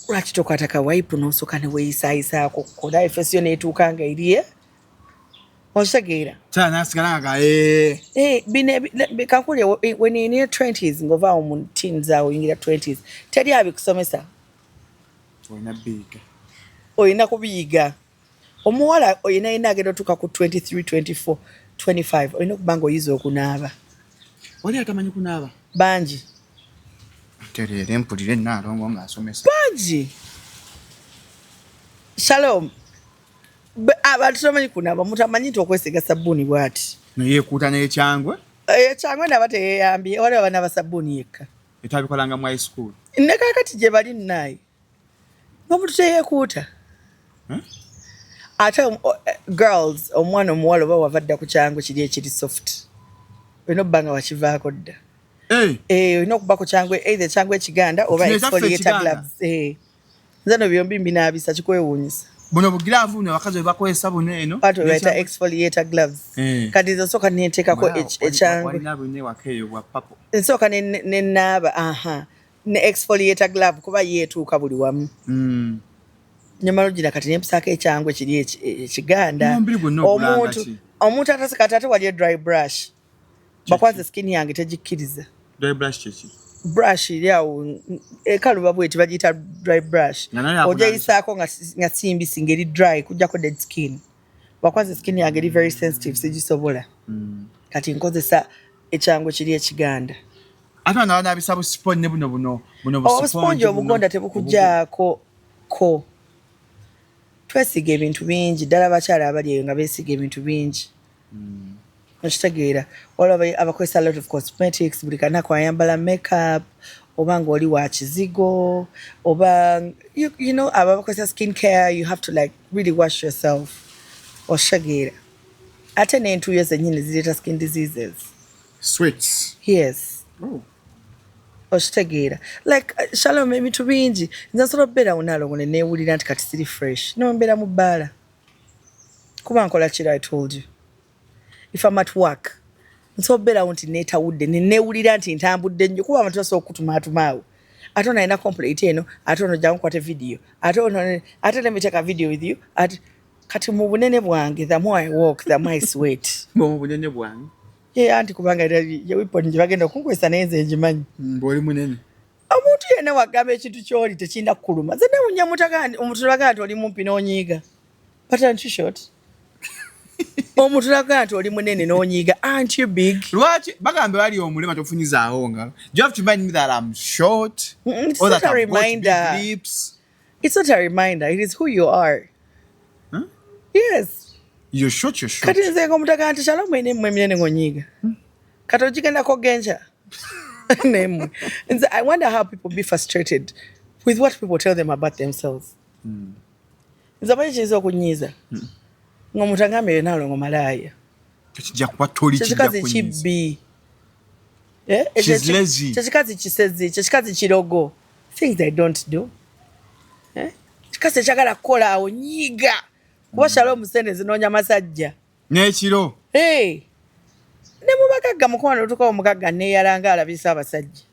Lwaki tokataka wipe n'osooka ne weeyisayisaako kola efesiyo n'etuukanga eriye. Oshagira. Kyala nasigala nga kakule when in your 20s ng'ovaawo mu teens awo oyingira 20s teri abikusomesa. Oyina kubiyiga. Omuwala oyina agenda otuuka ku 23, 24, 25 oyina okuba ng'oyiza okunaaba. Wali atamanyi kunaaba? Bangi. Terere mpulire Nalongo ng'asomesa. Bangi. Shalom. Abantu tamanyi kunaaba mutamanyi nti okwesiga sabbuuni bw'ati. Yeekuuta n'ekyangwe? Ekyangwe naaba teyeyambye waliwo banaaba sabbuuni yekka. Etabikolanga mu high school? Ne kaakati gye bali nnaye. Omuntu teyeekuuta. Ate girls omwana omuwala oba wavadda ku kyangwe kiri ekiri soft. Olina obba nga wakivaako dda. Olina okuba ku kyangwe either kyangwe ekiganda oba exfoliator gloves. Nze no byombi mbinaabisa kikwewuunyisa. Buno bugiraavu buno abakazi bwe bakozesa buno eno. Ate bayita exfoliator gloves. Kati nze nsooka neeteekako ekyangwe. Nsooka ne naaba ne exfoliator glove kuba yeetuuka buli wamu. Nyamalo gira kati nempisaako ekyangwe kiri ekiganda. Omuntu atasikati ate wali dry brush. Bakwanze skin yange tegikkiriza. Dry brush kiki? Brush yawo ekaluba bweti bagiyita dry brush. Ojayisaako nga simbisi ngeri dry kujjako dead skin. Bakwanze skin yange eri very sensitive sigisobola. Kati nkozesa ekyangwe kiri ekiganda. Ate naabisa busponge buno obusponge obugonda tebukujjaako ko. Twesiga ebintu bingi ddala abakyala abali eyo nga beesiga ebintu bingi. Okitegeera waliwo abakozesa a lot of cosmetics buli kanaku ayambala makeup oba ng'oli wa kizigo oba you know abakozesa skin care you have to like really wash yourself. Okitegeera ate n'entuuyo zennyini zireeta skin diseases. Sweats. Yes. Okitegeera like Shalom ebintu bingi nze nsobola okubeerawo Nalongo ne neewulira nti kati siri fresh nombeera mu bbaala kuba nkola kiro I told you. If I'm at work nsobola okubeerawo nti neetawudde ne neewulira nti ntambudde nnyo kuba abantu basobola okutumaatumawo ate ono alina complaint eno ate ono ojja nkwata video ate let me take a video with you kati mu bunene bwange the more I walk the more I sweat. Mu bunene bwange? Anti kubanga yewiponi gye bagenda okunkwesa naye nze ngimanyi. Bw'oli munene. Omuntu yenna wagamba ekintu ky'oli tekinda kukuluma. Nze newunya omuntu laga nti oli mumpi n'onyiiga. But aren't you short? Omuntu laga nti oli munene n'onyiiga. Aren't you big? Lwaki bagambe wali omulema tofunyizaawo nga. You have to remind me that I'm short. It's not a reminder. Big lips. It's not a reminder. It is who you are. Huh? Yes. You're short, you're short. Kati nze ng'omutaka nti Shalom ene mmwe eminene ng'onyiiga. Kati ogigendako genja. Nemmwe. Nze I wonder how people be frustrated with what people tell them about themselves. Nze amanyi kiyinza okunyiiza. Ng'omuntu agambe yo Nalongo malaaya. Tekijja kuba toli kijja kunyiiza. Kyekikazi kibbi. She's lazy. Kyekikazi kisezi. Kyekikazi kirogo. Things I don't do. Kikazi ekyagala kukola awo nyiiga. Kuba Shalom sente zinoonya masajja. N'ekiro. Ne mu bagagga mukwano otuuka omugagga neeyalanga alabisa abasajja.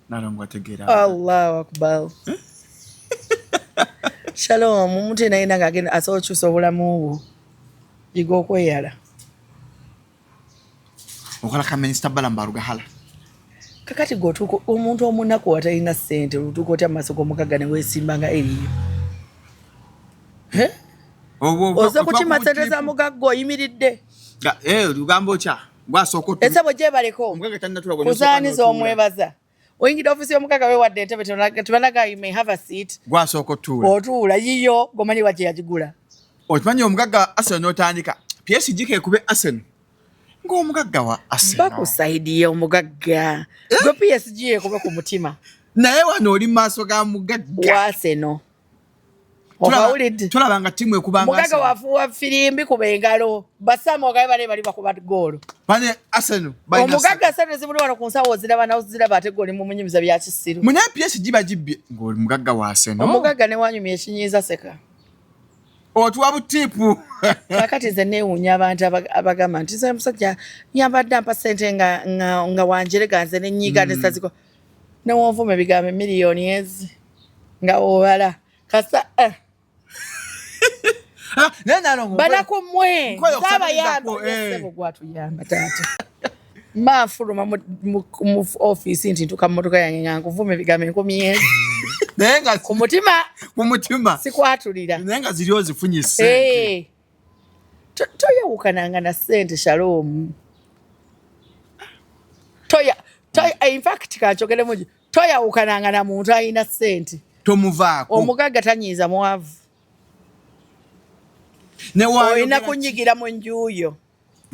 Nalongo ategeera. Allahu akbar. Shalom omuntu yenayina ng'agenda asobola okukyusa obulamu bwo. Yiga okweyala. Okola ka minisita Balamba Lugahala. Kakati gw'otuuka omuntu omunaku atalina ssente olutuuka otya mu maaso g'omugagga ne weesimba nga eriyo. Oze kukima ssente za mugagga oyimiridde. Lugambo kya gwasooka otu. Ensebo gyebaleko. Omugagga tannatula gwe. Kuzaaniza omwebaza. Oyingidde ofisi y'omugagga weewadde entebe tebanaga you may have a seat. Gwasooka otuula. Otuula yiyo gwomanyi wa gye yagigula. Okimanyi omugagga Arsenal n'otandika. PSG kekube Arsenal. Ng'omugagga wa Arsenal. Bakusaidiye omugagga. Gwe PSG ekube ku mutima. Naye wano oli mu maaso ga mugagga. Wa Arsenal. Tulabanga timu ekubanga Arsenal. Mugagga wafuwa firimbi kuba engalo. Basama ogabe bali bakuba goolo. Bane Arsenal. Omugagga Arsenal zimuli wano ku nsawo ziraba nawo ziraba ate gooli mu munyumiza bya kisiru. Mune PSG bagibbye ng'oli mugagga wa Arsenal. Omugagga ne wanyumya ekinyiiza seka. Otuwa butipu. Kakati ze neewuunya abantu abagamba nti nze musajja yambadde ampa ssente nga wanjerega nze ne nnyiga ne saziko ne wonvuma ebigambo miliyoni ezi nga obala kasa banako mmwe zaabayamba sebo gwatuyamba taata maafuluma mu ofiisi nti ntuka mu mmotoka yange nga nkuvuma ebigambo 10,000 naye nga ku mutima sikwatulira naye nga ziri ozifunye ssente. Toyawukananga na ssente Shalom. In fact kanchogere mungi toyawukananga na muntu alina ssente. Tomuvaako. Omugagga tanyiiza mwavu. Ne wayo oyina kunyigira mu njuyo.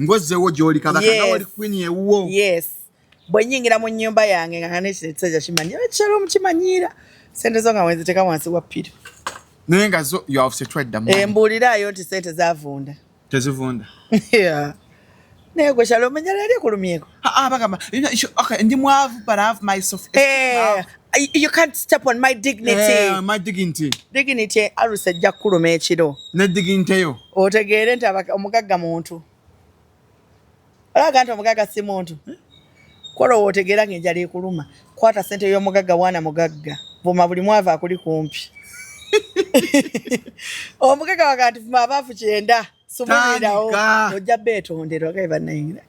Ngozzewo gy'oli kabaka nga wali queen ewuwo. Yes. Bwe nyingira mu nnyumba yange nga nesajja kimanyi. Shalom kimanyiira. Ssente zo nga wenziteka wansi wa piro. Naye nga zo you have settled them. Mbuuliraayo nti ssente zaavunda. Tezivunda. Yeah. Naye gwe Shalom njala yali kulumyeko. Bagamba okay ndi mwavu but I have my self you can't step on my dignity. My dignity. Dignity aluse ajja kuluma ekiro. Ne dignity yo. Otegeere nti omugagga muntu. Alaga nti omugagga si muntu. Kola otegeera ng'enjala ekuluma. Kwata ssente y'omugagga wana mugagga. Vuma buli mwavu akuli kumpi. Omugagga wakati vuma abaafu 9. Sumulirawo ojja beetonderwa gaye bannayingira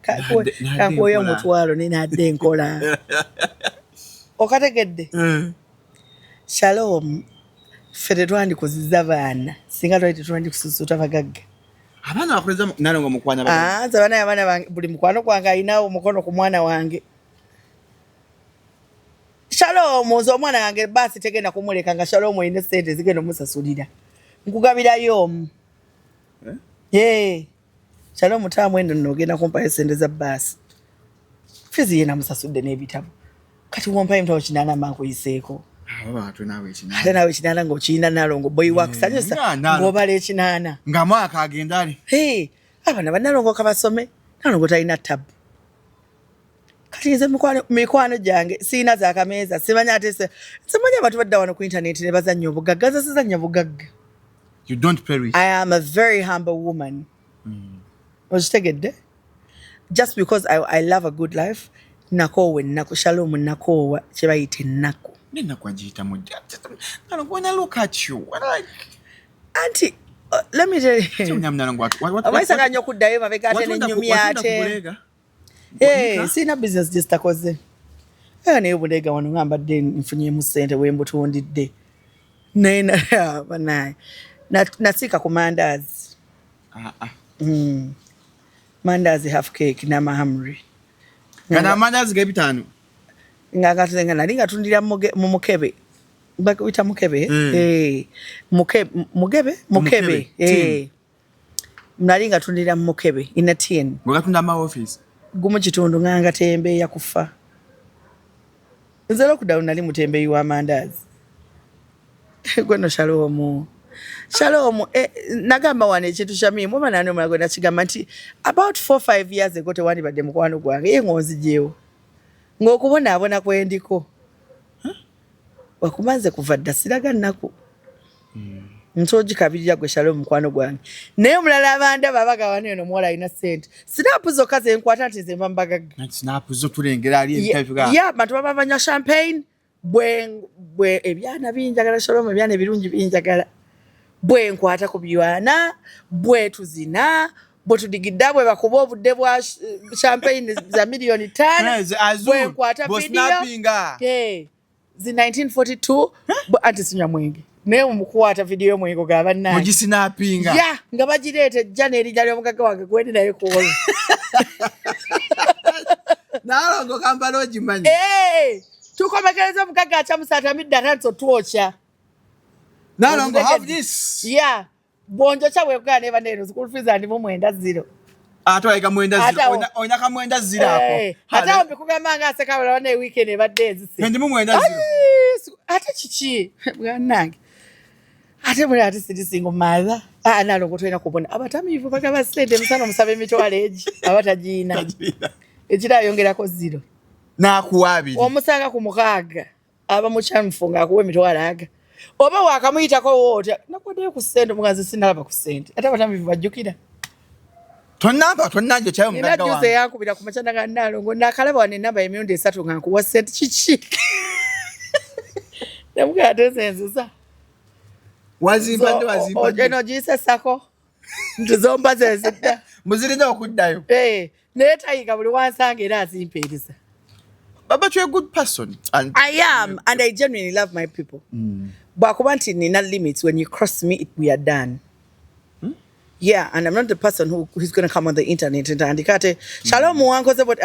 kankuoyo omutwalo ninadde enkola okategedde Shalom ffe tetwandikuzizza baana singa twali tetwandikususuta bagagga abaana bakuleza Nalongo mukwana nze abaana buli mukwano gwange alinawo omukono ku mwana wange Shalom nze omwana wange baasi tegenda kumuleka nga Shalom oyina ssente zigenda omusasulira nkugabirayo omu Shalom mutaamu eno nogenda kumpayo ssente za bbaasi. Fizi yena musasudde n'ebitabo. Kati wompayo mutaawo 8 mankuyiseeko. Ate naawe 8. Ate naawe 8 ng'okiyina Nalongo boy wakusanyusa ng'obala 8. Nga mwaka agenda ali. Abaana ba Nalongo kabasome. Nalongo talina ttabu. Kati nze mikwano gyange siina zaakameeza simanya ate simanyi abantu badda wano ku intaneti ne bazannya obugagga nze sizannya bugagga. You don't play with. I am a very humble woman. Okitegedde? Just because I love a good life, nakoowa ennaku Shalom nakoowa kye bayita ennaku. N'ennaku agiyita mujja. When I look at you, what like? Auntie, let me tell you. Amaisaganya okuddayo mabega ate n'ennyumi ate. Siina business gye sitakoze. Naye obuleega wano ngambadde nfunyemu ssente bwe mbutundidde. Naye banaye. Nasika ku mandazi. Mandazi half cake na mahamri. Kana mandazi ge 5. Ngagatenga nali ngatundira mu mukebe. Bakuyita mukebe. Mukebe. Nali ngatundira mu mukebe in a tin. Ngogatunda ma office. Gumu kitundu nganga tembe ya kufa. Nze lockdown nali mutembe wa mandazi. Gweno Shalom. Shalom, nagamba wane ekintu kyami mwe nane omulago nakigamba nti about 4-5 years ago tewandibadde mukwano gwange ye ngonzijeewo ng'okubonaabona kwendiko wakumanze kuva dda siraga nnaku nsogikabirira gwe Shalom mukwano gwange naye omulala abandaba abagawana eno omuwala alina ssente sinaapu zokka ze nkwata nti ze mba mbagagga sinaapu zo tulengera ali ebitabiga abantu baba banywa champagne bwe ebyana binjagala Shalom ebyana ebirungi binjagala bwe nkwata ku byana bwe tuzina bwe tudigidda bwe bakuba obudde bwa champagne za miliyoni 5 bwe nkwata video zi 1942 anti sinywa mwenge naye mukukwata video mwenge gaba naye mugisinapinga nga bagireete jja n'erinnya ly'omugagga wange gwendi naye kuola Nalongo kampala ogimanyi tukomekereza omugagga akyamusatamidde atanso twokya Nalongo have this. Bonjo cha wekana eva neno school fees and mu 9.0. Atwaika 9.0 onya ka 9.0 ako. Hata ombekugamba nga aseka bwana weekend eva days. Ndi mu 9.0. Ate chichi bwanange. Ate mwe ate sidi single mother. Nalongo twena kubona abatamivu bagaba sede musana musabe mitwale eji abatajina. Ejira yongerako 0. Na kuwabiri. Omusanga ku mukaga aba muchamfunga akuwe mitwale aga. oba wakamuyitako wootya nakwaddeyo ku ssente omuganzi sinalaba ku ssente ate abatamivu bajjukira tonnanje kyayo mugagga wange juze yankubira ku macana ga Nalongo nakalaba wano ennamba emirundi 3 nga nkuwa ssente kiki namugaa tezenziza wazimba eno giyisesako ntizomba zezidda muzirina okuddayo naye tayiga buli wansanga era azimpeeriza. But you're a good person. And I am, and I genuinely love my people. Bwakuba nti nina limits. When you cross me, we are done. Yeah, and I'm not the person who's going to come on the internet and andikate shalom wankoze but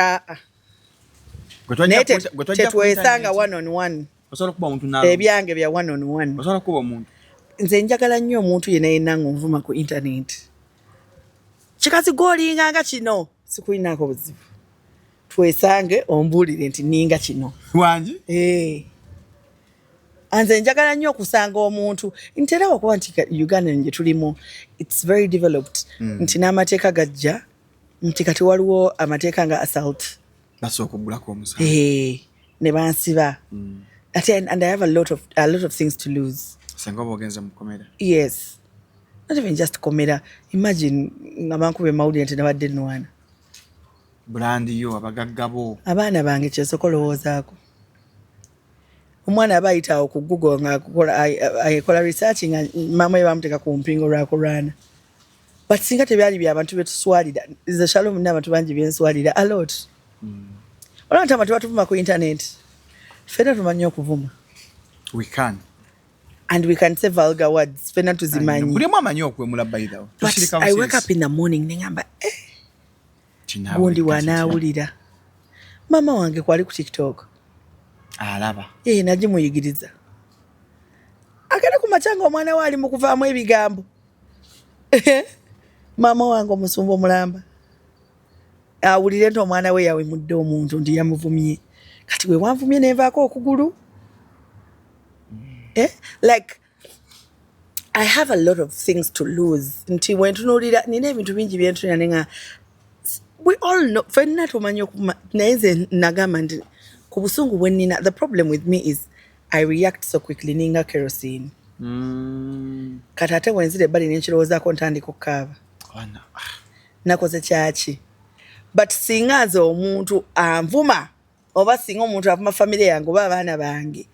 tetwesanga one on one. Ebyange bya one on one. Nze njagala nnyo omuntu yenna ngonvuma ku internet. Kikazi golinga nga kino sikulinako buzibu. Twesange ombulire nti ninga kino. Wangi? Anze njagala nnyo okusanga omuntu ntera okuba nti Uganda nje tulimu it's very developed nti n'amateeka gajja nti kati waliwo amateeka nga assault basooka okugulako omusango ne bansiba and I have a lot of things to lose. Senga obogenza mu komera. Yes, not even just komera. Imagine nga bankube mawulire nti nabadde nwana brandi yo abagaggabo abaana bange kyesokolowoozaako omwana abayitawo ku Google nga akola research nga mama ye bamuteeka ku mpingo lwakulwana but singa tebyali by'abantu betuswalira ze Shalom n'abantu bangi byenswalira a lot olwanta abantu batuvuma ku internet fena tumanyi okuvuma and we can say vulgar words fena tuzimanyi buli mwamanyi amanyi okwemula bayitawo but I wake up in the morning nengamba gundi wanaawulira mama wange kwali ku TikTok alaba najimuyigiriza agenda ku macanga omwana we ali mu kuvaamu ebigambo mama wange omusumba omulamba awulire nti omwana we yawemudde omuntu nti yamuvumye kati we wanvumye nenvaako okugulu like I have a lot of things to lose nti wentunuulira nina ebintu bingi byentunira nenga we all know fenna tumanyi naye nze nagamba nti ku busungu bwe nina the problem with me is I react so quickly ninga kerosene kati ate wenzire bali nenkirowoozaako ntandika okukaaba nakoze kyaki but singa nze omuntu anvuma oba singa omuntu avuma family yange oba abaana bange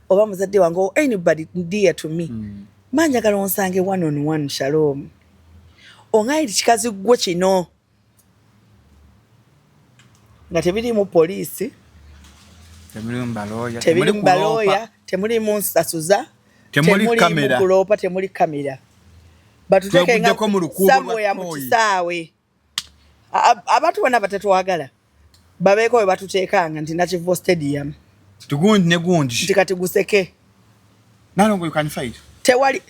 oba muzadde wange or anybody dear to me manjagala onsange one on one Shalom ongairi kikazi gwe kino nga tebirimu poliisi temuli mbaloya temuli nsasuza temuli kulopa temuli kamera batutekenga somewhere mu kisaawe abantu bonna batatwagala babeeko we batuteekanga nti Nakivubo stadium tugundi ne gundi nti kati guseke Nalongo you can fight tewali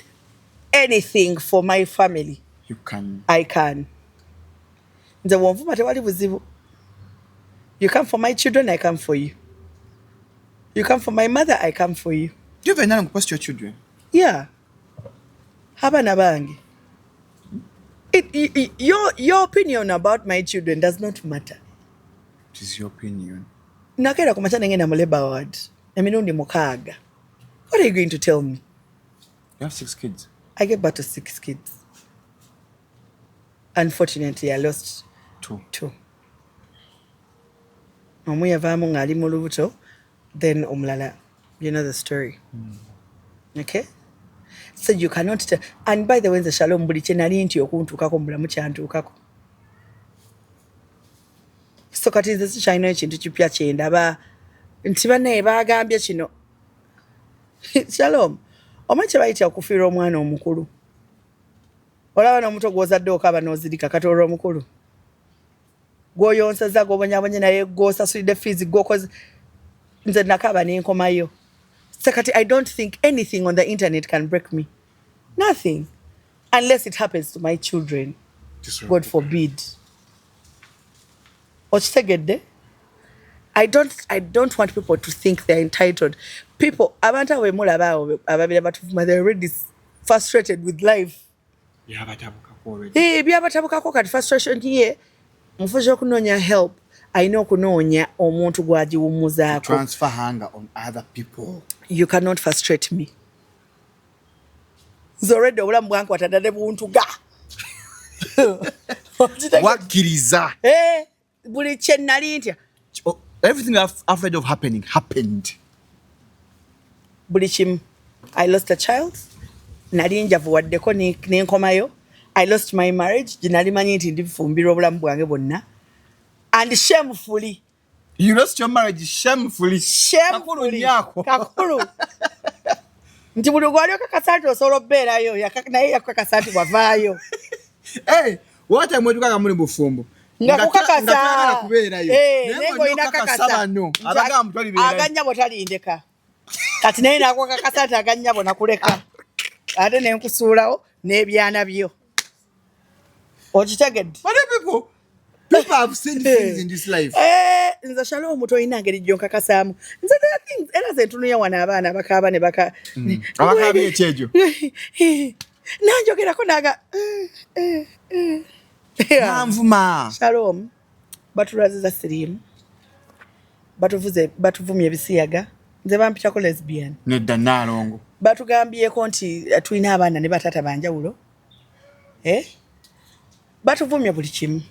anything for my family I can nze wonvuma tewali buzibu. You come for my children, I come for you. You come for my mother, I come for you. Do you have anything to your children? Yeah. Habana bangi. Your opinion about my children does not matter. It is your opinion. Nakera kumachana ngena muleba ward. Emirundi mukaga. What are you going to tell me? You have 6 kids. I gave birth to 6 kids. Unfortunately, I lost 2. Omu yavaamu nga ali mu lubuto, then omulala. You know the story. Okay? So you cannot tell. And by the way, the Shalom buli kye nali nti okuntuukako mulamu kyantuukako. So kati nze sikyalina ekintu kipya kye ndaba nti banne baagambye kino. Shalom, omanyi kye bayita okufiirwa omwana omukulu? Olaba n'omuto gw'ozadde okaba n'ozirika kati olwo omukulu. Gw'oyonsaza gw'obonyabonye naye gw'osasulidde fees gw'okoze nze nakaba n'enkomayo. So kati I don't think anything on the internet can break me. Nothing. Unless it happens to my children. God forbid. Okitegedde? I don't want people to think they're entitled. People, abantu abemulaba ababira batuvuma, they're already frustrated with life. Byabatabukako kati frustration ye mufuza okunoonya help. Ayina okunoonya omuntu gwagiwummuzaako. Transfer hunger on other people. You cannot frustrate me. already obulamu bwange watadde buntuga. Wakkiriza. Buli kye nali ntya. Everything I'm afraid of happening happened. Buli kimu. I lost a child. Nali njavu waddeko n'enkomayo. I lost my marriage. Gye nali manyi nti ndifumbirwa obulamu bwange bwonna. And shamefully. You lost your marriage shamefully. Shamefully. Kakulu. Nti buli gwali okakasa nti osobola obbeerayo naye yakukakasa nti wavaayo. Hey, what time wetukaga muli Bufumbo? Nga kukakasa. Nga kubeerayo. Naye ng'olina kakasa. Abaga mutwali beerayo. Agannyabo talindeka. Kati naye nakwakakasa nti agannyabo nakuleka. Ate ne nkusuulawo n'ebyana byo. Okitegedde? People have seen things in this life. Nze Shalom toyina ngeri gyo nkakasaamu. Nze era ze ntunuya wano abaana abakaaba ne baka. Abakaaba ekyejo. Nanjogerako naga. Nanvuma. Shalom. Batulaziza sirimu. Batuvumye ebisiyaga. Nze bampitako lesbian. Nedda Nalongo. Batugambyeko nti tulina abaana ne batata banjawulo. Batuvumye buli kimu.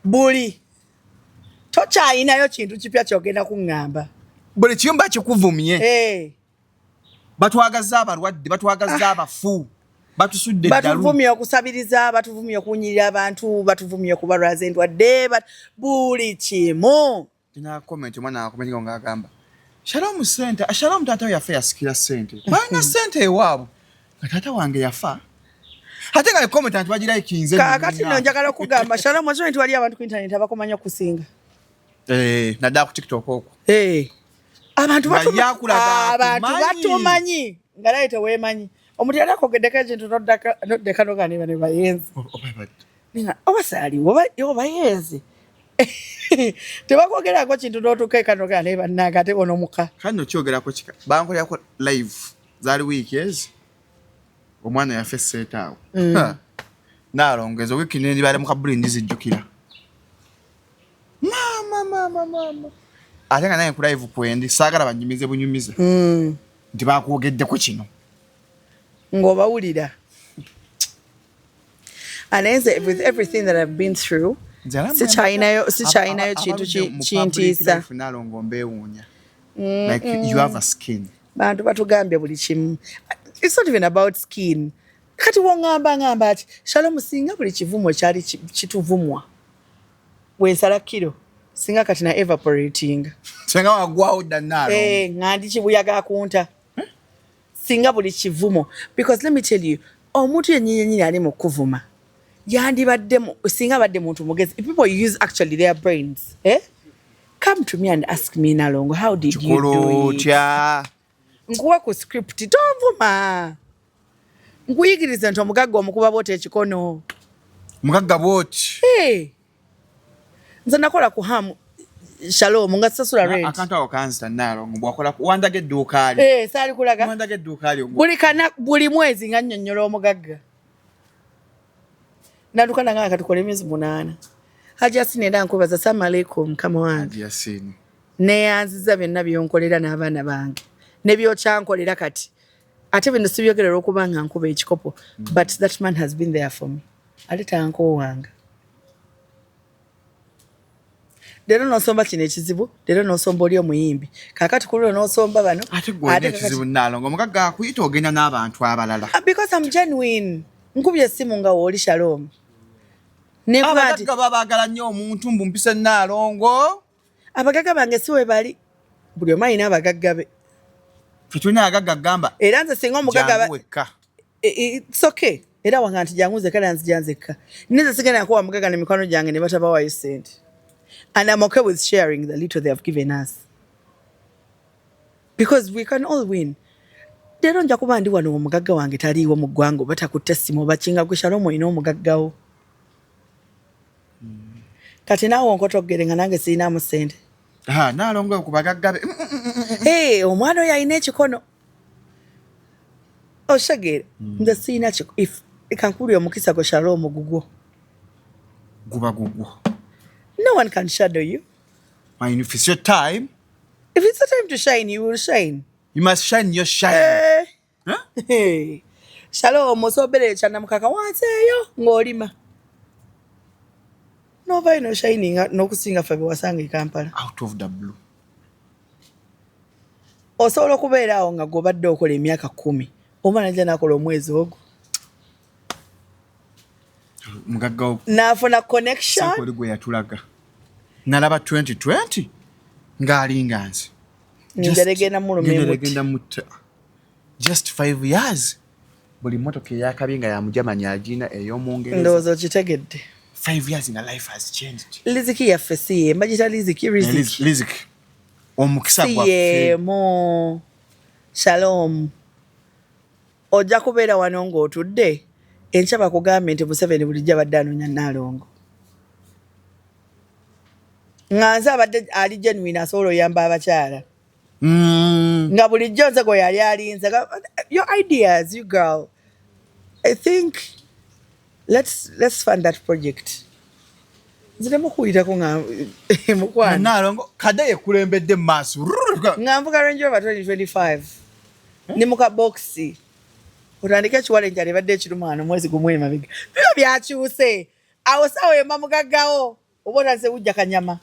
Buli. Tokyayinayo kintu kipya kyogenda kuŋŋamba. Buli kimu kikuvumye. Batwagaza abalwadde, batwagaza abafu. Batusudde eddalu. Batuvumye okusabiriza, batuvumye okunyirira abantu, batuvumye okubalwaza endwadde, buli kimu. Ina comment mwana akomenye ngagamba. Shalom center, Shalom tata yafa yasikira sente. Bana sente ewaabo. Tata wange yafa. Ate nga comment antu bagira ikinze. Kakati njagala kugamba Shalom wazo nti wali abantu ku internet abakomanya kusinga. Nada ku TikTok okwo. Abantu batumanyi. Ngalaite weemanyi. Omuntu yali akogedde ekintu noddeka noganeba ne bayenzi. Ninga obasali oba yenzi. Tebakogerako kintu n'otukeeka noganeba nanga ate ono muka. Kano kyogerako kika. Bankolyako live zaali weekends. Omwana yafe setaawo. Nalongezo wiki nendi bale mukabuli ndizijjukira. Mama. Ate nga naye ku live kwendi saagala banyumize bunyumize. Nti baakwogeddeko kino. Ng'obawulira. And with everything that I've been through, sikyayinayo kintu kintiisa. Like you have a skin. Bantu batugambye buli kimu. It's not even about skin. Kati wongamba ati Shalom singa buli kivumo kyali kituvumwa. Wensala kilo singa kati na evaporating. Singa wagwawo dannalo. Ngandi kibuyaga akunta. Singa buli kivumo. Because let me tell you, omuntu yennyini ali mu kuvuma. Yandibadde singa badde muntu mugezi. People use actually their brains. Come to me and ask me Nalongo, how did you do it? Nkuwa ku script tovuma. Nkuyigiriza nti omugagga omukuba bote ekikono. Mugagga bote. Nze nakola ku hamu Shalom nga sasula rent. Akantu ako kanzita Nalongo bwakola wandage edduuka ali. Saali kulaga. Wandage edduuka ali. Buli mwezi nga nnyonnyola omugagga. Nadukana nga katukola emyezi 8. Hajasini era nkubaza assalamu alaikum kama wange. Hajasini. Neyanziza byonna byonkolera n'abaana bange. Ne byokyankolera kati. Ate bino sibyogerera okuba nga nkuba ekikopo. But that man has been there for me. Aleta anko wange. Lero nosomba kino ekizibu, lero nosomba oli omuyimbi. Kakati kuliro nosomba bano. Ate gwe ekizibu Nalongo omugagga akuyita ogenda n'abantu abalala. Because I'm genuine. Nkubye essimu nga wooli Shalom. Abagagga babaagala nnyo omuntu mbumpise Nalongo. Abagagga bange si we bali. Buli omu alina abagagga be. Fetulina abagagga gamba. Era nze singa omugagga it's okay. Era wanga nti janguze kale nzijanzekka. Nze sigenda kuwa mugagga ne mikono gyange ne batabawayo sente. And I'm okay with sharing the little they have given us. Because we can all win. Lero nja kuba ndi wano omugagga wange taliiwo mu ggwanga batakutte essimu bakinga gwe Shalom olina omugaggawo. Kati naawe onkotogere nga nange sirinamu ssente. Nalongo ku bagagga be. Omwana oyo alina ekikono. Oshagere. Nze sirina kiko. If kankuulira omukisa gwe Shalom gugwo. Guba gugwo. No one can shadow you. If it's your time. If it's the time to shine, you will shine. You must shine your shine. Shalom osobere chana mukaka wanseyo ng'olima. Nova ino shining n'okusinga ffe wasanga Kampala. Out of the blue. Osobola okubeera awo nga gobadde okola emyaka 10. Omwana ajja n'akola omwezi ogwo. Mugagga n'afuna connection. Sakoli gwe yatulaga. Nalaba 2020 ng'alinga nze. Njalegenda mulumye just 5 years. Buli motoka eyakabye nga ya Mujamani agina ey'omungereza. Ndowooza kitegedde. 5 years in a life has changed. Liziki yaffe siye magita Liziki. Omukisa gwaffe. Siye mo. Shalom. Ojja kubeera wano ng'otudde. Enkya bakugambye nti Museveni bulijjo abadde anoonya Nalongo. Nga nze abadde ali genuine asobola oyamba abakyala. Nga bulijjo nze gwe yali alinze. Your ideas, you girl. I think let's fund that project. Nze mukuwulirako nga mukwana. Nalongo kadde yekulembedde mu maaso. Nga nvuga Range Rover 2025. Ni muka boxi. Otandika ekiwale njali badde ekirumano mwezi gumwe mabega. Byo byakyuse. Awo sawo yemba mugaggawo. Obona nze wujja kanyama.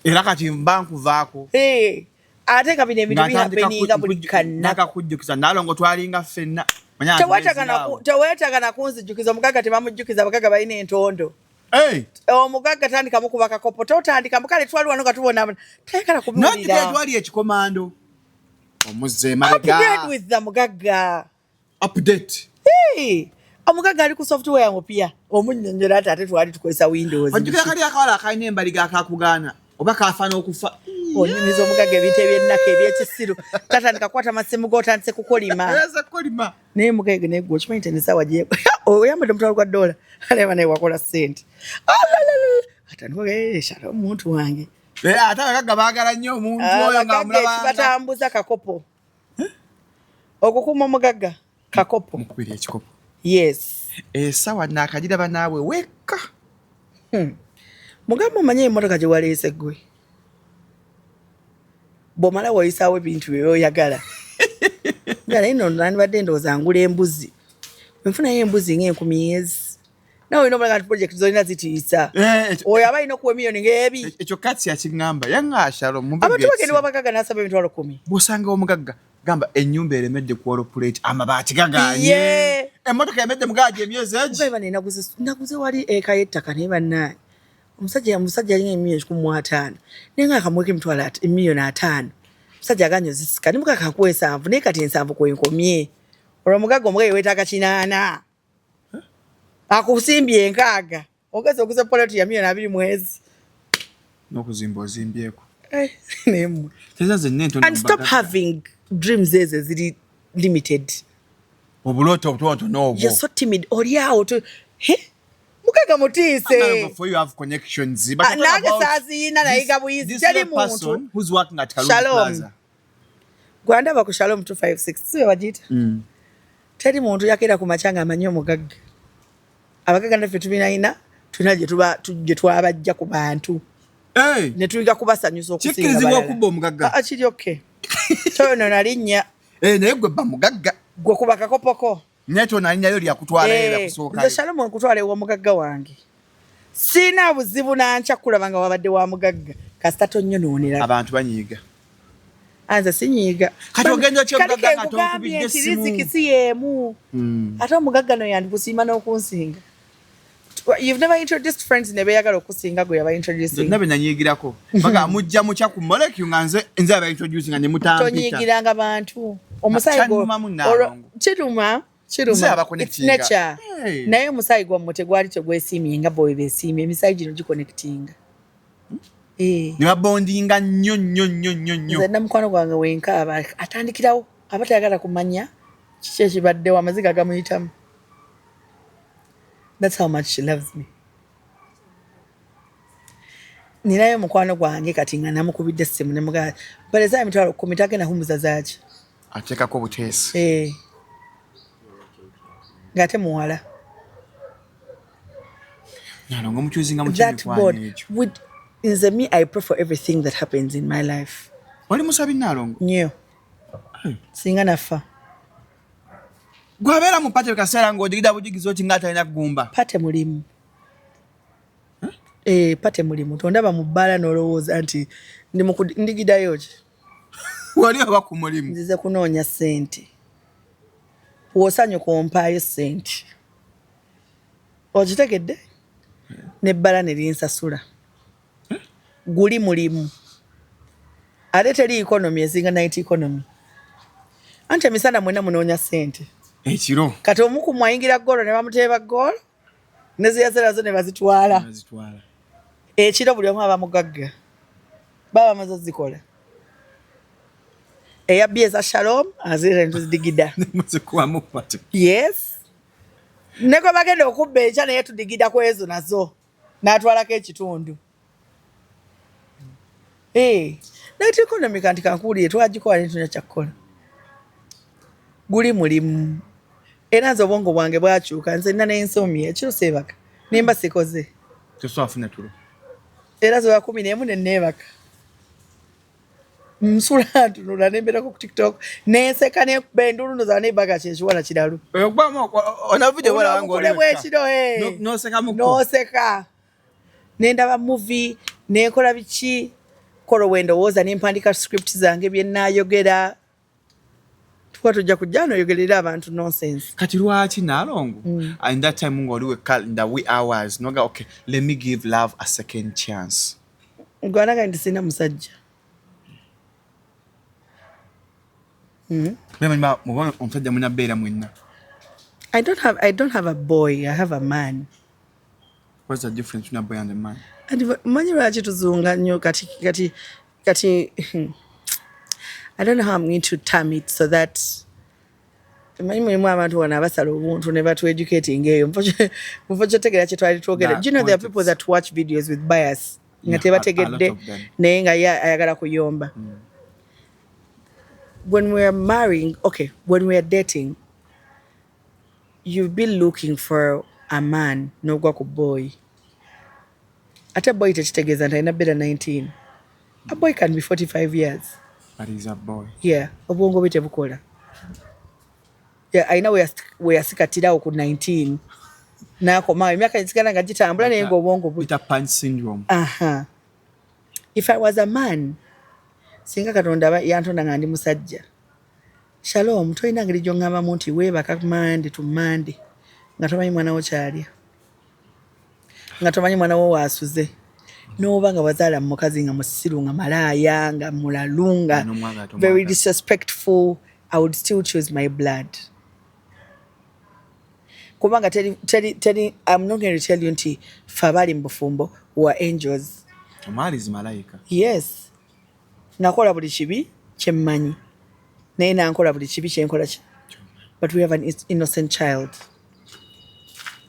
Era kati mbankuvaako. Ate nga bino ebintu bihapeninga buli kannaka kujjukiza Nalongo twalinga ffenna. Teweetaga na kunzijjukiza omugagga temamujjukiza abagagga balina entondo. Omugagga tandika mukuba kakopo totandika mukale twali wano nga tubona tayagala kubuulira. Nati twali ekikomando. Omuzze maliga. Update with the mugagga. Update. Omugagga ali ku software mupya. Omunnyonnyola ate twali tukozesa Windows. Ojjukira kali akawala akalina embaliga akakugaana. Oba kaafana okufa. Onyumiza omugagga ebintu ebyennaka ebyekisiru. Tatandika kwata amasimu g'otandise kukolima. Naye mugagga naye gwe okimanyi nti n'essaawa gye oyambadde omutwalo gwa $1 aleba naye wakola ssente. Atandika shalo omuntu wange. Ate abagagga baagala nnyo omuntu oyo nga mulaba. Batambuza kakopo. Okukuuma omugagga kakopo. Mukubiri ekikopo. Yes. Essaawa naakagiraba naawe wekka. Mugamba omanyi emmotoka gye waleese ggwe. Bw'omala woyisaawo ebintu byoyagala. Nga naye nno nandibadde ndowooza ngula embuzi. Nfunayo embuzi nga 10,000. Nawe olina omulaga nti project zolina zitiisa. Oyo aba alina okuwa emiliyoni ng'ebi. Ekyo kati yakiŋŋamba yaŋŋaashalo. Abantu bagenda wabagagga n'asaba emitwalo 10. Bw'osanga omugagga gamba ennyumba eremedde kwolopulate amabaati gagaanye. Emmotoka emedde mugaaji emyezi egi. Mugaiba ne naguze wali eka y'ettaka naye bannaye. Omusajja alina emiliyoni 15. Naye nga akamuweka emiliyoni 5. Omusajja aganya ozisika. Ne mugagga akuwa 7 naye kati 7 kwenkomye. Olwo omugagga omugagga weetaaga 8. Akusimbye 6. Ogeze okuze poloti ya miliyoni 2 mwezi. N'okuzimba ozimbyeko. And stop having dreams ezo ziri limited. Obuloto obutono obwo. You're so timid. Oli awo to mugagga mutiise. For you have connections. Nange saaziyina nayiga buyizi teri muntu. Who's working at Kalungu Plaza. Gwandaba ku Shalom 256. Siwe wajita. Teri muntu yakera ku machanga amanyi omugagga. Abagagga naffe tubinayina tulina gye twabajja ku bantu. Ne tuyiga kubasanyusa okusinga balala. Kikirizibwa okubba omugagga. Kiri okay. Tono nalinnya. Naye gwe bba mugagga. Gwe kuba kakopoko. Neto nalinnya yo lyakusooka. Nze Shalom nkutwala ewa mugagga wange. Sina buzibu nancha kulaba nga wabadde wa mugagga. Kasita tonyonoonera. Abantu banyiiga. Anze sinyiiga. Kati ogenda ki omugagga nga tonkubidde essimu. Riziki si yeemu. Ate omugagga no yandibusiima n'okunsinga. You've never introduced friends ne beeyagala okusinga gwe yaba introducing. Nabe nanyiigirako. Baga mujja mucha ku molecule nga nze aba introducing ne mutampita. Tonyiigiranga bantu. Omusayi gwo. Kiruma. It's nature. Naye omusayi gwammwe tegwali tegwesiimye nga bwe beesiimye. Emisayi gino giconnectinga. Ne babondinga nnyo. Nze namukwano gwange wenkaaba atandikirawo aba tayagala kumanya kiki ekibaddewo amaziga agamuyitamu. That's how much she loves me. Ninayo mukwano gwange kati nga namukubidde essimu ne mugaa baleza emitwalo 10 tagenda kumuza zaaki. Ateekako buteesi. Ng'ate muwala. Nalongo mukyuzinga mu kikwano ekyo. Nze me, I pray for everything that happens in my life. Oli musabi Nalongo? Nnyo. Singa nafa. Gwabera mu pate kaseera ng'odigida bujigizi oti ng'atalina gumba. Pate mulimu. Pate mulimu. Tondaba mu bbaala n'olowooza nti ndigidayo ki? Wali oba ku mulimu. Nzize kunoonya ssente. W'osanyuka ompaayo ssente. Okitegedde? N'ebbala ne linsasula. Guli mulimu. Ate teri economy ezinga night economy. Anti emisana mwena munoonya ssente. Ekiro. Kati omu ku mwayingira ggoolo ne bamuteeba ggoolo ne ziyazirazo ne bazitwala. Ekiro buli omu aba mugagga. Baba bamaze ozzikola. Eyabbi eza Shalom aziire ntuzidigida. Yes. Ne gwe bagenda okubba enkya naye tudigida ku ezo nazo. N'atwalako ekitundu. Night economy kanti kankuuliye twagikola ne tunya kyakukola. Guli mulimu. Era nze obwongo bwange bwakyuka nze nina n'ensomyi ekiro seebaka. Nimba sikoze. Toswafuna tulo. Era zoba 11 ne neebaka. Nsula ntunula nembeerako ku TikTok nenseka nekuba endulu ndoza nebaga kyenkiwala kiralu. Onavudde wala ngo oli bwekiro noseka. Nendaba movie nekola biki kolo wendowooza nempandika script zange bye nnaayogera. Tuba tujja kujja noyogerera abantu nonsense. Kati lwaki Nalongo? In that time ng'oli wekka in the wee hours noga okay let me give love a second chance. Ngwanaga ndi sina musajja. Omusajja mwena beera mwenna. I don't have a boy, I have a man. What's the difference between a boy and a man? Manyi lwaki tuzunga nnyo kati I don't know how I'm going to term it so that manyi mulimu abantu wano abasala obuntu ne batu-educating eyo. Mufo kyotegera kye twali twogera. Do you know there are people that watch videos with bias? Nga tebategedde naye nga ayagala kuyomba. When we're marrying, okay, when we're dating, you've been looking for a man, no gwaku boy. At a boy, tekitegeeza nti alina better 19. A boy can be 45 years. But he's a boy. Yeah, obwongo bwe tebukola. Yeah, alina we yasikatirawo ku 19. N'akomawo emyaka gisigala nga gitambula naye ng'obwongo bwe. Peter Pan syndrome. If I was a man, singa Katonda yantonda nga ndi musajja. Shalom, toyina ngeri gy'oŋŋambamu nti weebaka Monday to Monday nga tomanyi mwana wo kyalya. Nga tomanyi mwana wo waasuze. N'oba nga wazaala mu mukazi nga musiru nga malaaya nga mulalu nga very disrespectful, I would still choose my blood. Kubanga teri, I'm not going to tell you nti ffe abali mu bufumbo were angels. Omwali zi malayika. Yes. Nakola buli kibi kyemmanyi. Naye nankola buli kibi kyenkola ki. But we have an innocent child.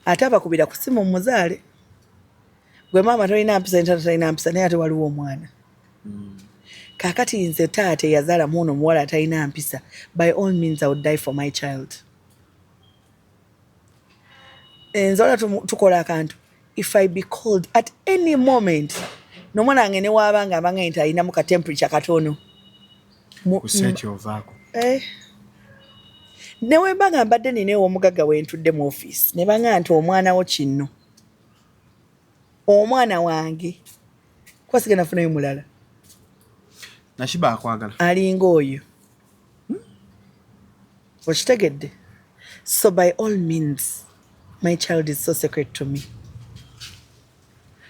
Ate abakubira ku simu muzaale. Gwe maama tolina mpisa ntata talina mpisa naye ate waliwo omwana. Kaakati nze taata yazaala muno muwala atalina mpisa. By all means I would die for my child. Nzola tukola akantu. If I be called at any moment, n'omwana wange ne waabanga abanga nti alinamu ka temperature katono. Kuseeki ovaako. Ne wembanga mbadde nina ew'omugagga wentudde mu office ne banga nti omwana wo kinno. Omwana wange kwasige nafunayo mulala. Nashiba akwagala. Alinga oyo. Okitegedde? So by all means, my child is so sacred to me.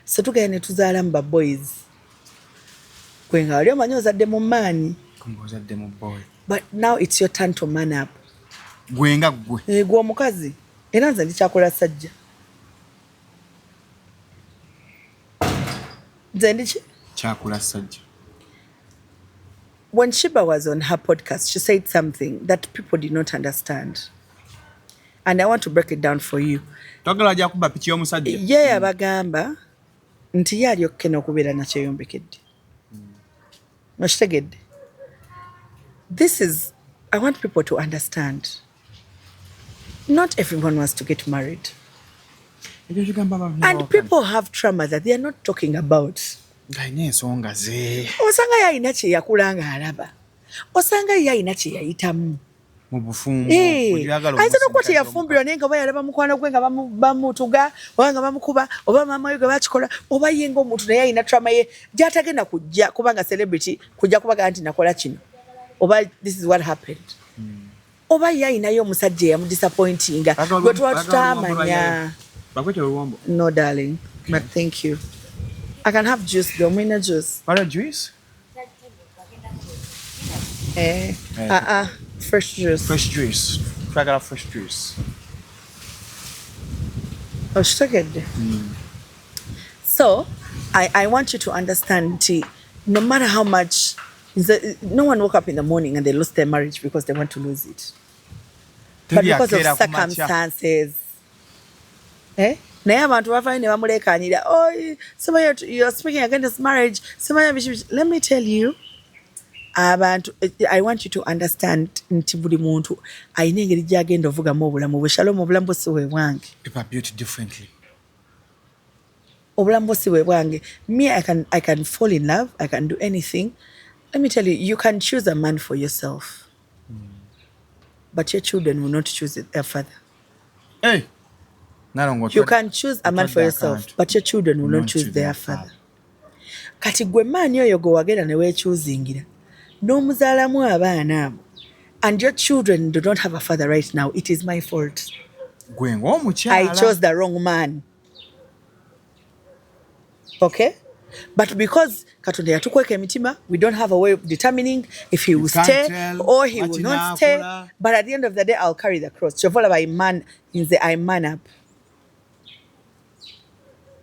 So tugenda ne tuzaala mu ba boys. Gwe nga wali omanyi ozadde mu maanyi. Ozadde mu boy. But now it's your turn to man up. Gwe nga gwe. Gwe omukazi. Era nze ndikyakola sajja. Nze ndiki? Kyakola sajja. When Shiba was on her podcast, she said something that people did not understand. And I want to break it down for you. Togala ja kuba piki y'omusajja. Ye abagamba nti yali okukena okubeera na kyeyombekedde. Okitegedde? This is, I want people to understand. Not everyone wants to get married. And people have trauma that they are not talking about. Ensonga ze. Osanga yalina kye yakula nga alaba. Osanga yalina kye yayitamu. Obufumbo. Ayinza n'okuba teyafumbirwa naye nga bayalaba mukwano gwe nga bamutuga oba nga bamukuba oba maama we gwe bakikola oba ye ng'omuntu naye alina trauma ye gy'atagenda kujja kubanga celebrity kujja kubaga nti nakola kino oba this is what happened. Oba ye ayinayo omusajja eyamudisappointinga gwe tuba tutamanya. No darling, but thank you. I can have juice though. Mwina juice. What juice? Fresh juice. Fresh juice. Try out fresh juice. Ayogedde. So, I want you to understand, no matter how much, no one woke up in the morning and they lost their marriage because they want to lose it. But because of circumstances. Naye abantu bafanye ne bamulekanyira, oh, somebody you're speaking against marriage. Let me tell you, I want you to understand nti buli muntu ayina engeri gy'agenda ovugamu obulamu bwe. Shalom, obulamu bwo si bwe bwange. People are built differently. Obulamu bwo si bwe bwange. Me, I can fall in love. I can do anything. Let me tell you, you can choose a man for yourself. But your children will not choose their father. Hey! You can choose a man for yourself, but your children will not choose their father. Kati gwe maani oyo gwe wagenda ne weekyuzingira n'omuzaalamu abaana abo, and your children do not have a father right now, it is my fault. Gwe ng'omukyala. I chose the wrong man. Okay? But because Katonda yatukweka emitima, we don't have a way of determining if he will stay or he will not stay. But at the end of the day, I'll carry the cross. Chovola by man in the I man up.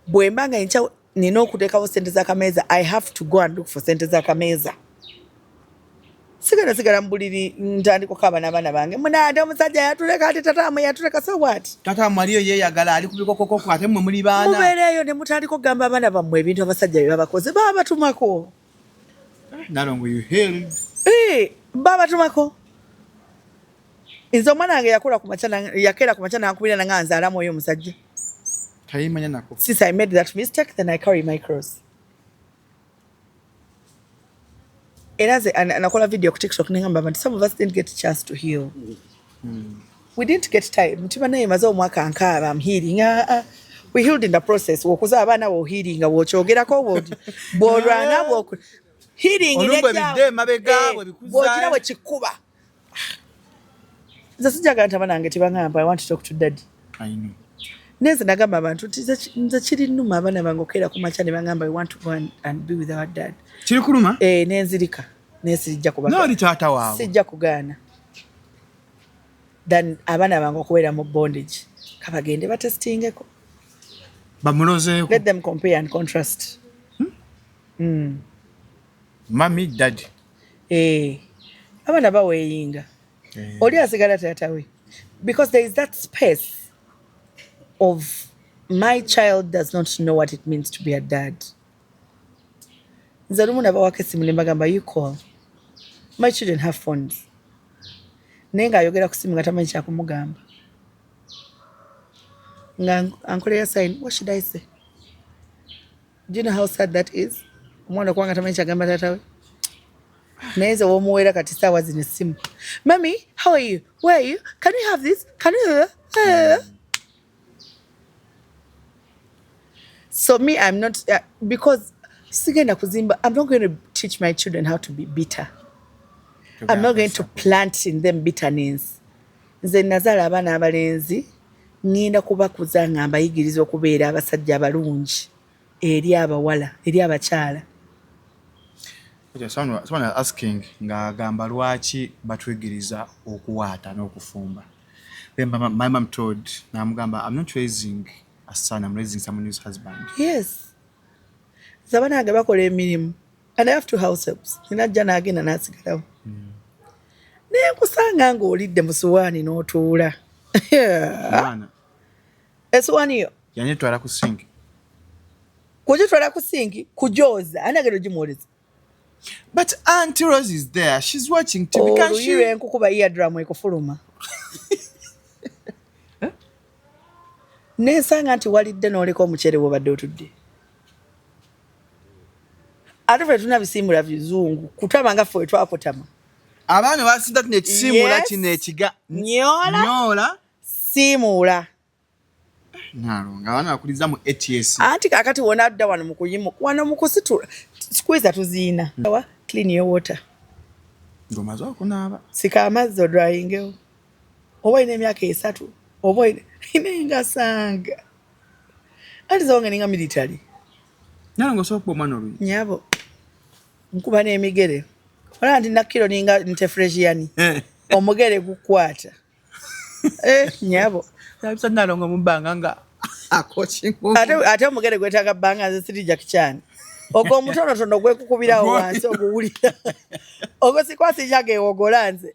Bwembanga incha nino kutekawo sente za kameza, I have to go and look for sente za kameza. Sigara mbuliri ntandiko kaba n'abaana bange. Munade omusajja yatuleka ate tataamwe yatuleka, so what? Tataamwe aliyo yeeyagala ali kubikokoko ate mmwe muli baana. Mubeereyo ne mutandika okugamba abaana bammwe ebintu abasajja bye babakoze babatumako. Nalongo you healed. Babatumako. Nze omwana wange yakera ku makya nankubira na nga nzaalamu oyo omusajja. Tayimanya nako. Since I made that mistake, then I carry my cross. And I call a video TikTok, but some of us didn't get a chance to heal. We didn't get time. I'm healing. We healed in the process. Healing. I want to talk to Daddy. I know. Neze nagamba abantu nze kiri nnuma abaana bange okera ku makya ne bangamba I want to go and be with our dad. Kiri kuluma? Nenzirika. Nesijja kuba. No, taata waabo. Sijja kugaana. Then abaana bange okubeera mu bondage. Kabagende batestingeko. Bamulozeeko. Let them compare and contrast. Mami, daddy. Abaana baweeyinga. Oli asigala taata we. Because there is that space of my child does not know what it means to be a dad. Nzalumuna bawake simu ne mbagamba you call. My children have phones. Nenga ayogera ku simu nga tamanyi kya kumugamba. Nga ankolera sign, what should I say? Do you know how sad that is? Omwana kwanga tamanyi kyagamba taata we. Neze womuwera kati saawa zino simu. Mommy, how are you? Where are you? Can we have this? Can we So me, I'm not, because sigenda kuzimba, I'm not going to teach my children how to be bitter. I'm not going to plant in them bitterness. Nze nazala abaana abalenzi, ngenda kubakuza nga mbayigiriza okubeera abasajja abalungi eri abawala, eri abakyala. Someone asking nga agamba lwaki batwegiriza okuwaata n'okufumba. Then my mom told namugamba I'm not raising a son, I'm raising someone who's husband. Yes. Zabana age bakola emirimu. And I have 2 house helps. Ninajja n'agenda n'asigalawo. Naye nkusanga ng'olidde mu suwaani n'otuula. Mwana. Esuwaani yo. Yanyetwala ku sinki. Kugitwala ku sinki, kujooza. Ani agenda ogimwoleza. But Auntie Rose is there. She's watching TV. Can she? Oluyire enkukuba eardrum ekufuluma. Nensanga nti walidde n'oleka omuceere w'obadde otudde. Ate ffe tuna bisimbula bizungu. Kutaba nga ffe twakotama. abaana basinda nekisimula kino ekiga nyola simula Nalongo abaana bakuliza mu ATS anti kakati wona adda wano mukuyimu wano mukusitula squeeze tuziina clean your water ngomazo okunaaba sika amazzi dryingewo oba ine emyaka 3 oba ine ngasanga anti zonge ninga military Nalongo sokwo mwana olu nyabo nkuba n'emigere wala ndi nakiro ninga nte fresh yani omugere gukwata nyabo nabisa Nalongo mubanga nga akochingo ate omugere gwetaga banga nze siri jakichani ogo mutono tono gwe kukubira wansi oguwulira ogo sikwasi jage ogolanze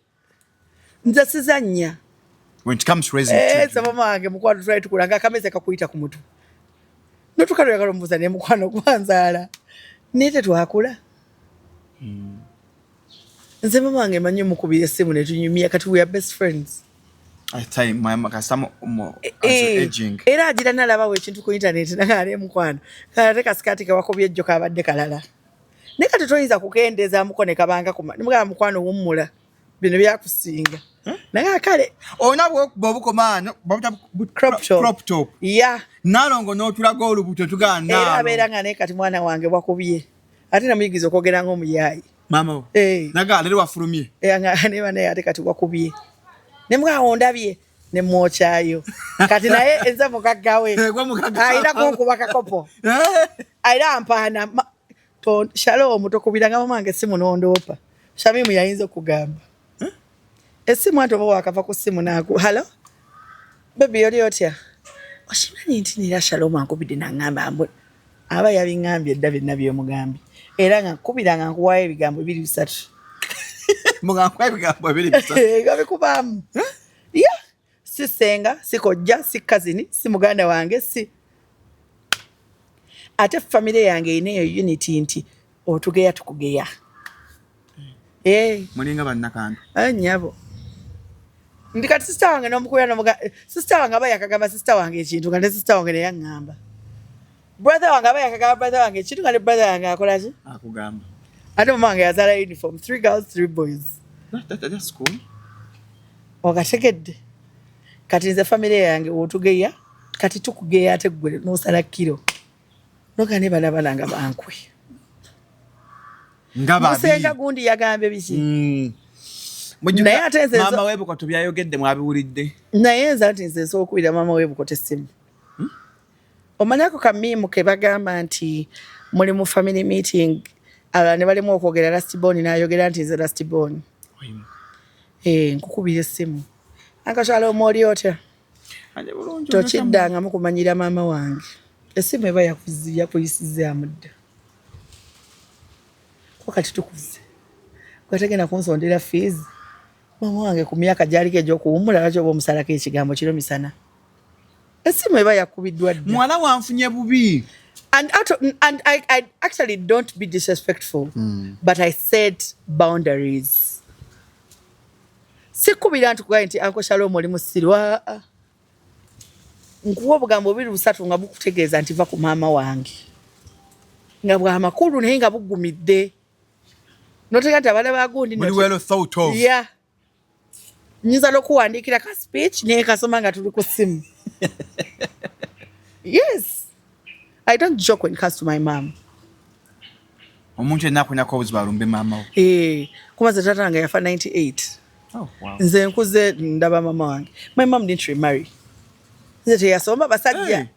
nze sizanya when it comes to raising children saba mange mukwano try tukulanga kameze kakuita ku mutu notukalo yakalo mbuza ne mukwano gwanzala nite twakula nze mama wange manyi mukubire simu ne tunyumia kati we are best friends I tell my customer aging era ajira nalaba we kintu ku internet nangale mukwano kale kasikati ke wakobye jjo kabadde kalala ne kati toyinza kukendeza mukone kabanga kuma mukwano wummula bino byakusinga naga kale onabwo bobukomano crop top yeah Nalongo n'otulaga olubuto tugana era abeera nga ne kati mwana wange wakubye ate namuyigiza okwogera ng'omuyayi mama naga lero wafulumye nga ne bane ate kati wakubye ne mga ondabye ne mwochayo kati naye enza mukaggawe ayina kukuba kakopo ayina ampana to Shalom tokubiranga mama wange simu nondopa Shamimu yayinza okugamba esimu anto wakava ku simu naku hello baby yoli otya oshimanyi nti nira Shalom ankubidde nangamba ambo aba yabingambye dda byonna by'omugambi era nga nkubiranga nkuwayo ebigambo 2-3 muganga ebigambo 2-3 gabikubamu yeah si senga si kojja si kazini si muganda wange si ate family yange ineyo unity nti otugeya tukugeya mulinga bannakantu nyabo ndikati sister wange nomukuya nomuga sister wange aba yakagamba sister wange ekintu nga ne sister wange yangamba brother wange aba yakagamba brother wange ekintu nga ne brother wange akola ki akugamba ate mama wange yazala uniform 3 girls 3 boys that's cool okategedde kati nze family yange otugeya kati tukugeya ate gwe nosala kilo nokane bana nga bankwe ngababi musenga gundi yagambe biki naye ate nze mama webuko tubyayogedde mwabiwulidde naye nze ati nze sokuira mama webuko tesimu omanyako kamimu ke bagamba nti muli mu family meeting ne balimu okwogera Rastiboni n'ayogera nti nze Rastiboni nkukubira essimu akashala omoli otya tokiddanga mukumanyira mama wange essimu eba yakuyisizaamu dda kati tukuze kwategenda kunsondera fees mama wange ku myaka gy'aliko egy'okuwummula lwaki oba omusalako ekigambo kiro misana essimu eba yakubiddwa dda muwala wanfunye bubi and I actually don't be disrespectful but I set boundaries sikubira ntukugaye nti Uncle Shalom oli musirwa nkuwa obugambo 2-3 nga bukutegeeza nti va ku maama wange nga bwa makulu naye nga bugumidde noteka nti abala bagundi very well thought of yeah nyiza lokuwandiikira ka speech naye kasoma nga tuli ku simu yes I don't joke when it comes to my mom omuntu enakunyako obuzibu alumbe maama we kumaze tata wange yafa 98 oh wow nze nkuze ndaba mama wange my mom didn't remarry nze teyasomba basajja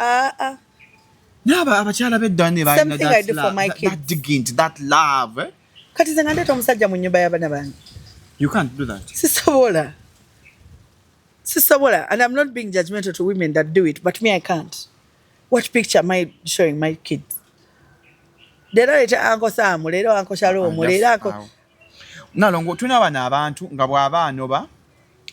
naba abakyala beddane Something I do for my kids. that dignity that love kati nze nga ndeeta omusajja mu nnyumba y'abaana bange you can't do that sisobola and I'm not being judgmental to women that do it but me I can't. What picture am I showing my kids? Lero leta Uncle Sam, lero Uncle Shalom, lero Uncle Nalongo tuna bana abantu nga bw'abaanoba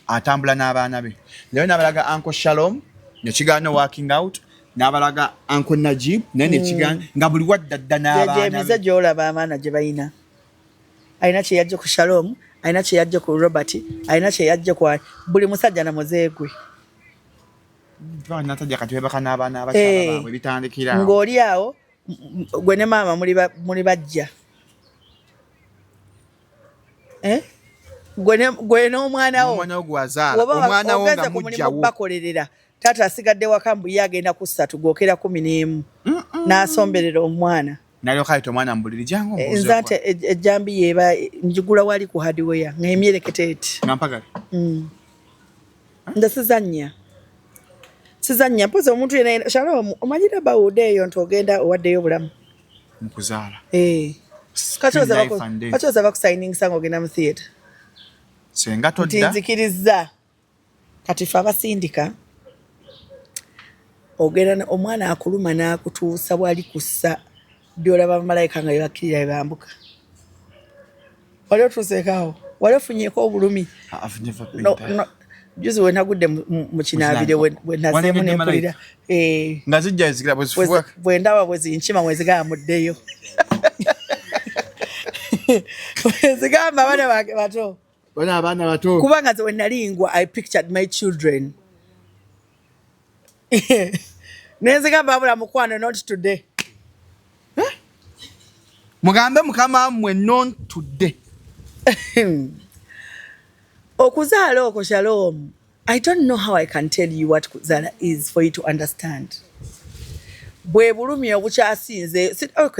atambula n'abaana be. Lero nabalaga Uncle Shalom ne kigaano working out n'abalaga Uncle Najib ne kigaano nga buli wadda n'abaana be. Emize gy'olaba amaana gye bayina. Ayina kye yajja ku Shalom, ayina kye yajja ku Robert, ayina kye yajja ku buli musajja na muzeekwe. Natajja kati webaka n'abaana abakyala baabwe bitandikira. Ng'oli awo gwe ne maama muli bajja. gwe n'omwana wo omwana wo gwazaala omwana wo nga mujjawo bakolerera taata asigadde wakambu ye agenda ku 3 gwokera 11 n'asomberera omwana nalyo kayita omwana mbuliri jangu nze ate ejjambi yeba njigula wali ku hardware ng'emyereketeeti nga mpagala nda sizannya mpozi omuntu yena Shalom omanyira bawude eyo nti ogenda owaddeyo obulamu mu kuzaala kachoza bakusigning sango ogenda mu theatre senga todda nzikiriza kati fe abasindika ogenda omwana akuluma n'akutuusa bwali kussa byolaba bamalayika nga yebakirira bambuka wali otuuseekaawo wali ofunyeeko obulumi juzi wenagudde mu kinaabire wenazeemu nempulira nga zijja zikira bwendaba bwe zinkima mwezigamuddeyo wezigamba abaana bange bato abaana bato kubanga nze wenalingwa I pictured my children nenzigamba abula mukwano not today mugambe mukama mmwe not today okuzaala okwo Shalom I don't know how I can tell you what kuzaala is for you to understand bwe bulumi obukyasinze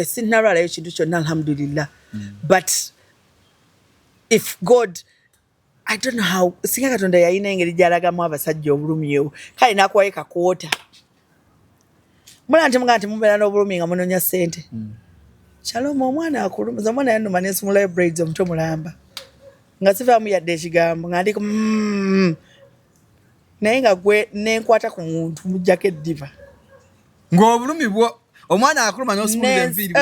sinnalwalayo kintu kyonna alhamdulillah but if God I don't know how singa Katonda yalina engeri gy'alagamu abasajja obulumi obwo kale nakuwayo kakwota muga nti mubeera n'obulumi nga munonya ssente Shalom omwana akuluma omwana yannuma n'ensumulayo braids omuto mulamba nga sivaamu yadde ekigambo nga ndiko naye nga gwe nenkwata ku muntu mujjako eddiba ng'obulumi bwo omwana akuluma n'osumulira enviiri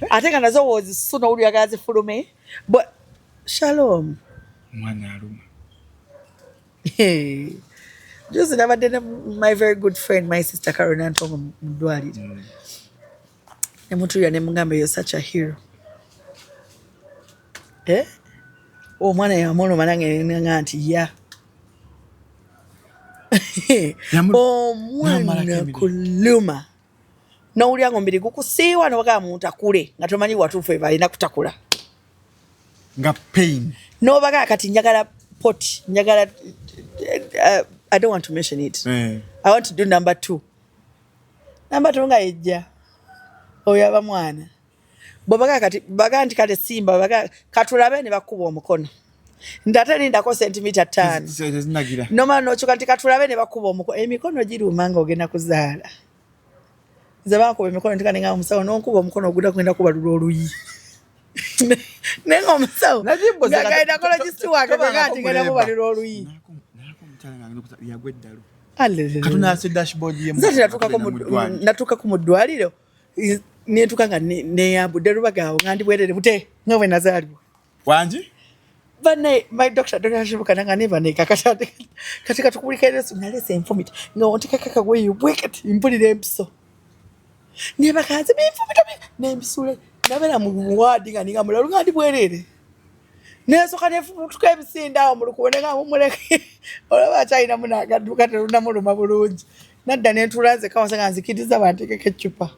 ate nga nazo woozisuna owuli yagala zifulume Shalom omwana aluma juzi nabadde ne my very good friend my sister Carol Nantongo mu ddwaliro nemutuulira ne mugamba you're such a hero omwana yamuluma nange nga nti ya omwana kuluma n'owulira nga omubiri gukusiiwa n'obagaa muntu akule nga tomanyi watuufu eba alina kutakula nga pain n'obagaa kati njagala poti njagala I don't want to mention it I want to do number 2 nga yejja oyo aba mwana bwebagaa kati bagaa nti kale simba bagaa katulabe ne bakuba omukono ndate lindako sentimita 5 nomala nokyuka nti katulabe ne bakuba omukono emikono giruma nga ogenda kuzaala nze bakuba emikono ntikanenga omusawo n'onkuba omukono ogenda kugenda kubalula oluyi nenga omusawo gynecologists wange bagaa nti genda kubalula oluyi natuukako mu ddwaliro nentuuka nga neyambudde lubagaawo nga ndi bwerere bute nga bwe nazaalibwa wangi banne my doctor donashibukana nga nebaneka kati katukulika ereso nalesa enfumita nga ontikakaka gweyubwe kati mpulira empiso nebakaze benfumita nembisule nabeera mu wadi nga ninga mulalu nga ndi bwerere nesoka nefutuka ebisinda awo mulukuone nga mumuleke olaba akyalinamu nagaduka telunamuluma bulungi nadda nentulanze kawasa nga nzikiriza bantekeko eccupa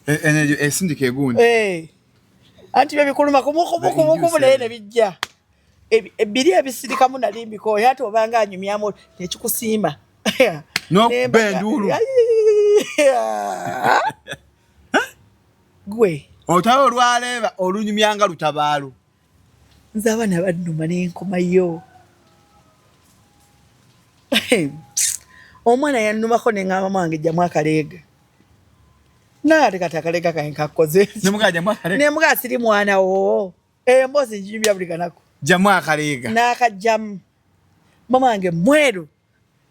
esindika egundi anti byebikuluma kumukumu naye ne bijja ebiri ebisirikamu nali mbikooya ate obanga anyumyamu nekikusiima nokuba enduulu gwe otaba olwaleeba olunyumyanga lutabaalo nze abaana bannuma nenkomayo omwana yannumako neŋŋamba mwange jjamu akaleega naate kati akaleega kange kakkoze nemugaa siri mwana wo emboozi njinyumya buli kanako jamu akaleega n'akajjamu mama wange mweru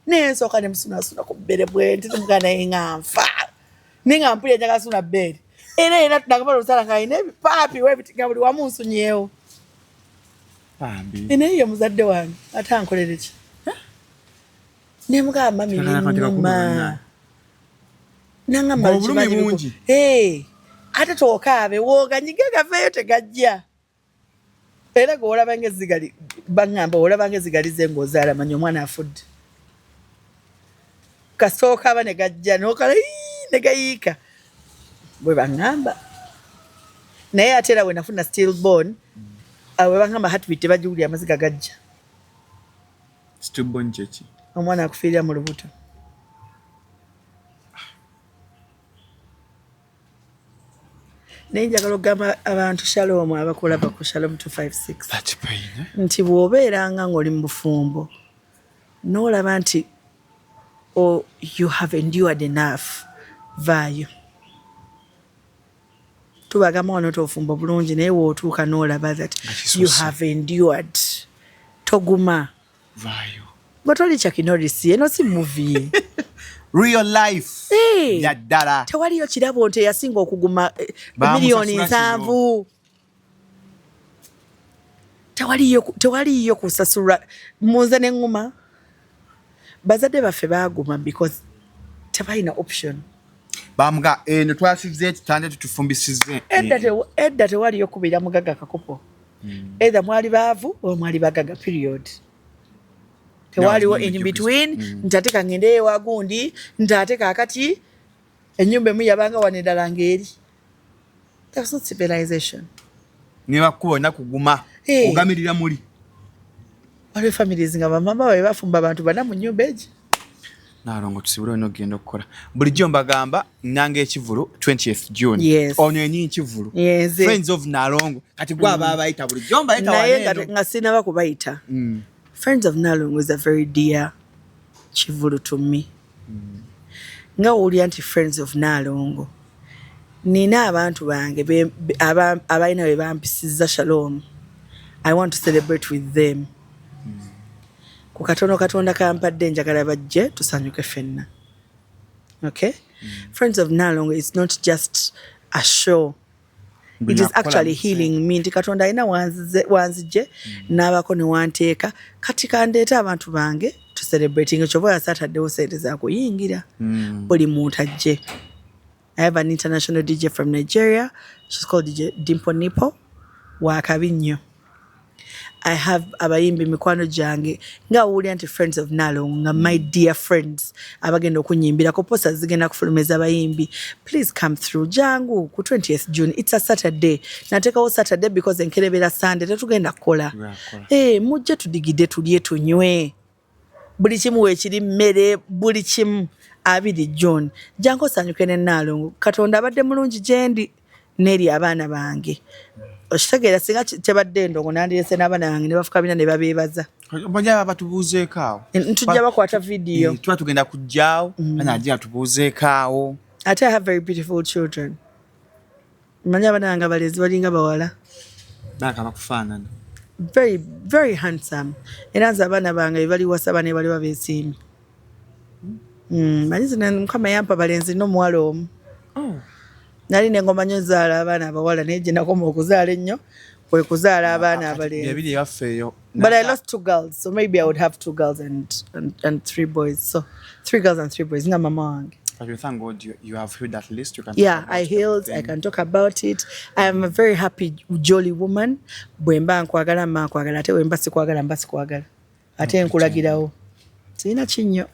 nensooka nemusunasuna ku bbere bwenti temugaa naye nga nfa naye nga mpulira njagala suna bbere era tunagamba olusala nga alina ebipaapi webitiga buli wamu nsunyeewo naye ye muzadde wange ate ankolere ki nemugaa mami binnuma obulumi bungi ate tookaabe wooganyige gaveeyo tegajja era gwe olabanga ezigali baŋŋamba olabanga ezigalize ng'ozaala manya omwana afudde kasooka aba ne gajja n'okala ne gayiika bwe baŋŋamba naye ate era we nafuna stillborn awe bangamba heartbeat tebajulira amaziga gajja. Stillborn chechi. Omwana akufiirira mu lubuto. Naye njagala okugamba abantu Shalom abakola ku Shalom 256. That's pain. Nti bw'obeeranga ng'oli mu bufumbo n'olaba nti you have endured enough, vaayo. Tubagamba wano tofumbo bulungi naye w'otuuka n'olaba that you have endured. Toguma. Vaayo. Nga toli Chuck Norris, eno si movie. Real life. Yaddala. Tewaliyo kirabo nti yasinga okuguma miliyoni 7. Tewaliyo kusasulwa muze n'enguma. Bazadde baffe baaguma because tebalina option. Bamuga eno twasize ekitanda tutufumbisize. Edda tewaliyo kubira mugaga kakopo. Either mwali baavu oba mwali bagaga period. Tewaliwo in between. Ntateka ngende ewa gundi, ntateka akati ennyumba emu yabanga wanedala ngeri. That's not civilization. Niba kubona kuguma ogamirira muli. Waliwo families nga bamama bawe bafumba abantu bana mu nyumba eji. Nalongo tusibule no genda okukola. Bulijjo mbagamba nanga ekivulu 20th June. Yes. Ono enyi ekivulu. Yes. Friends of Nalongo. Kati gwa babayita bulijjo mbayita waneno. Naye nga sinaba kubayita. Friends of Nalongo is a very dear chivulu to me. Nga olya nti Friends of Nalongo. Nina abantu bange abalina be bampisiza Shalom. I want to celebrate with them. Ku katono Katonda kampadde njagala bajje tusanyuke ffenna. Okay? Friends of Nalongo is not just a show. It is actually healing me. Nti Katonda alina wanzije n'abako ne wanteeka kati kandeeta abantu bange to celebrating ekyoba ya Saturday osente zaakuyingira buli muntu ajje. I have an international DJ from Nigeria. She's called DJ Dimpo Nipo wa Kabinyo. I have abayimbi mikwano jange nga wuli nti Friends of Nalongo nga my dear friends abagenda okunyimbira ko posa zigenda kufulumeza abayimbi. Please come through jangu ku 20th June. It's a Saturday. Natekawo Saturday because enkerebera Sunday tetugenda kukola. Mujje tudigide tulye tunywe. Buli kimu weekiri mmere buli kimu 2 June. Jangu osanyuke ne Nalongo. Katonda abadde mulungi gyendi n'eri abaana bange. Oshitegeera singa tebadde ndongo nandirese n'abaana bange ne bafuka bina ne babeebaza. Banyaba batubuuzeeko awo. Ntujja bakwata video. Tuba tugenda kujjaawo anajja tubuuzeeko awo. Ate I have very beautiful children. Manya abaana bange abalezi balinga bawala. Nakaba kufaanana. Very, very handsome. Era nze abaana bange bali wasaba ne bali babeesiimye. Manyi zina Mukama yampa balenzi n'omuwala omu. Nali n'engoma nnyo zaala abaana abawala naye gye nakoma okuzaala ennyo kwe kuzaala abaana abalenzi. Ebiri yaffeeyo. But I lost 2 girls, so maybe I would have 2 girls and 3 boys. So 3 girls and 3 boys. Nga mama wange. But you thank God you have healed that list. You can I healed. I can talk about it. I am a very happy, jolly woman. Bwemba nkwagala mma nkwagala ate bwemba sikwagala mba sikwagala. Ate nkulagirawo. Sina kinyo.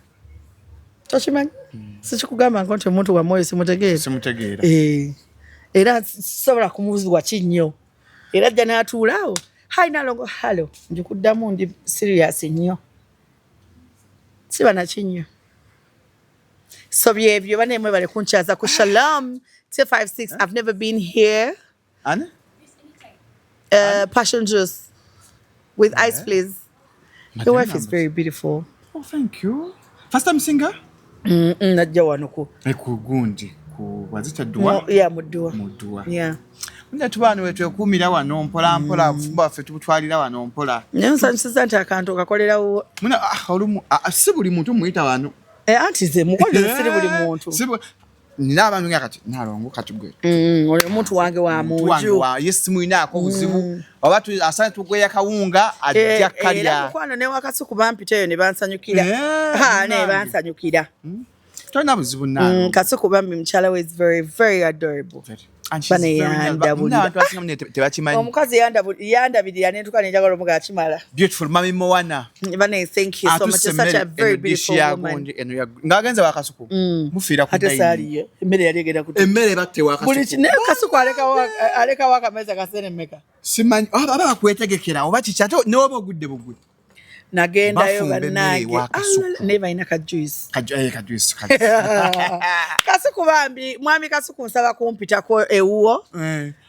Tokimanyi? Sikugamba nti omuntu wa moyo simutegeera. Era sobola kumuzwa kinyo. Era ajja n'atuulaawo. Hi Nalongo, hello. Njikuddamu ndi serious nnyo. Siba na kinyo. So byebyo banemwe bali kunkyaza ku Shalom 256. I've never been here. Anna? Passion juice with ice, please. Your wife is very beautiful. Oh, thank you. First time singer? Najja wano ku. Gundi. Wazita dua? Yeah, Mudua. Yeah. Munda tubano wetwekuumira wano mpola Obufumbo waffe tubutwalira wano mpola. Nsanyusiza nti akantu kakolerawo. Muna olumu si buli muntu muyita wano. Anti ze mukolera siri buli muntu. Nina abantu nga kati Nalongo kati gwe. Ole muntu wange wa munju. Yes muyinako obuzibu. Abantu asante tugweya kawunga ajja kalya. Era mukwano ne wakasuku bampiteyo ne bansanyukira. Ne bansanyukira. Tona buzibu Nalongo. Kasuku bambi mchala is very, very adorable. omukazi yandabirira nentuka nenjagala omuga akimala. Beautiful mami Moana. Bane, thank you so much. You're such a very beautiful woman. Ngagenza wakasuku mufira ku ate saliyo emmere yali egenda kutu emmere batte wakasuku buli kine kasuku aleka wakameza kasene meka simanyi aba akwetegekera oba kichato n'oba ogudde bugudde nagendayo bannange neva ina ka juice kasuku bambi mwami kasuku nsaba kumpitako ewuwo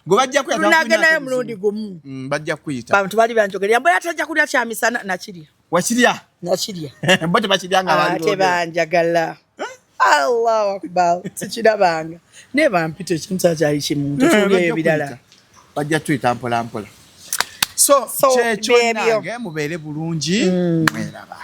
go bajja kuyita nagendayo mulundi gumu bajja kuyita bantu bali banjogerera mbo yatajja kulya kyamisana nakirya wakirya mbote bakiryanga abantu ate banjagala Allahu akbar sikirabanga neva mpite ekintu kyali kimu tutulie ebirala bajja tuyita mpola mpola so kyekyo nange mubeere bulungi mweraba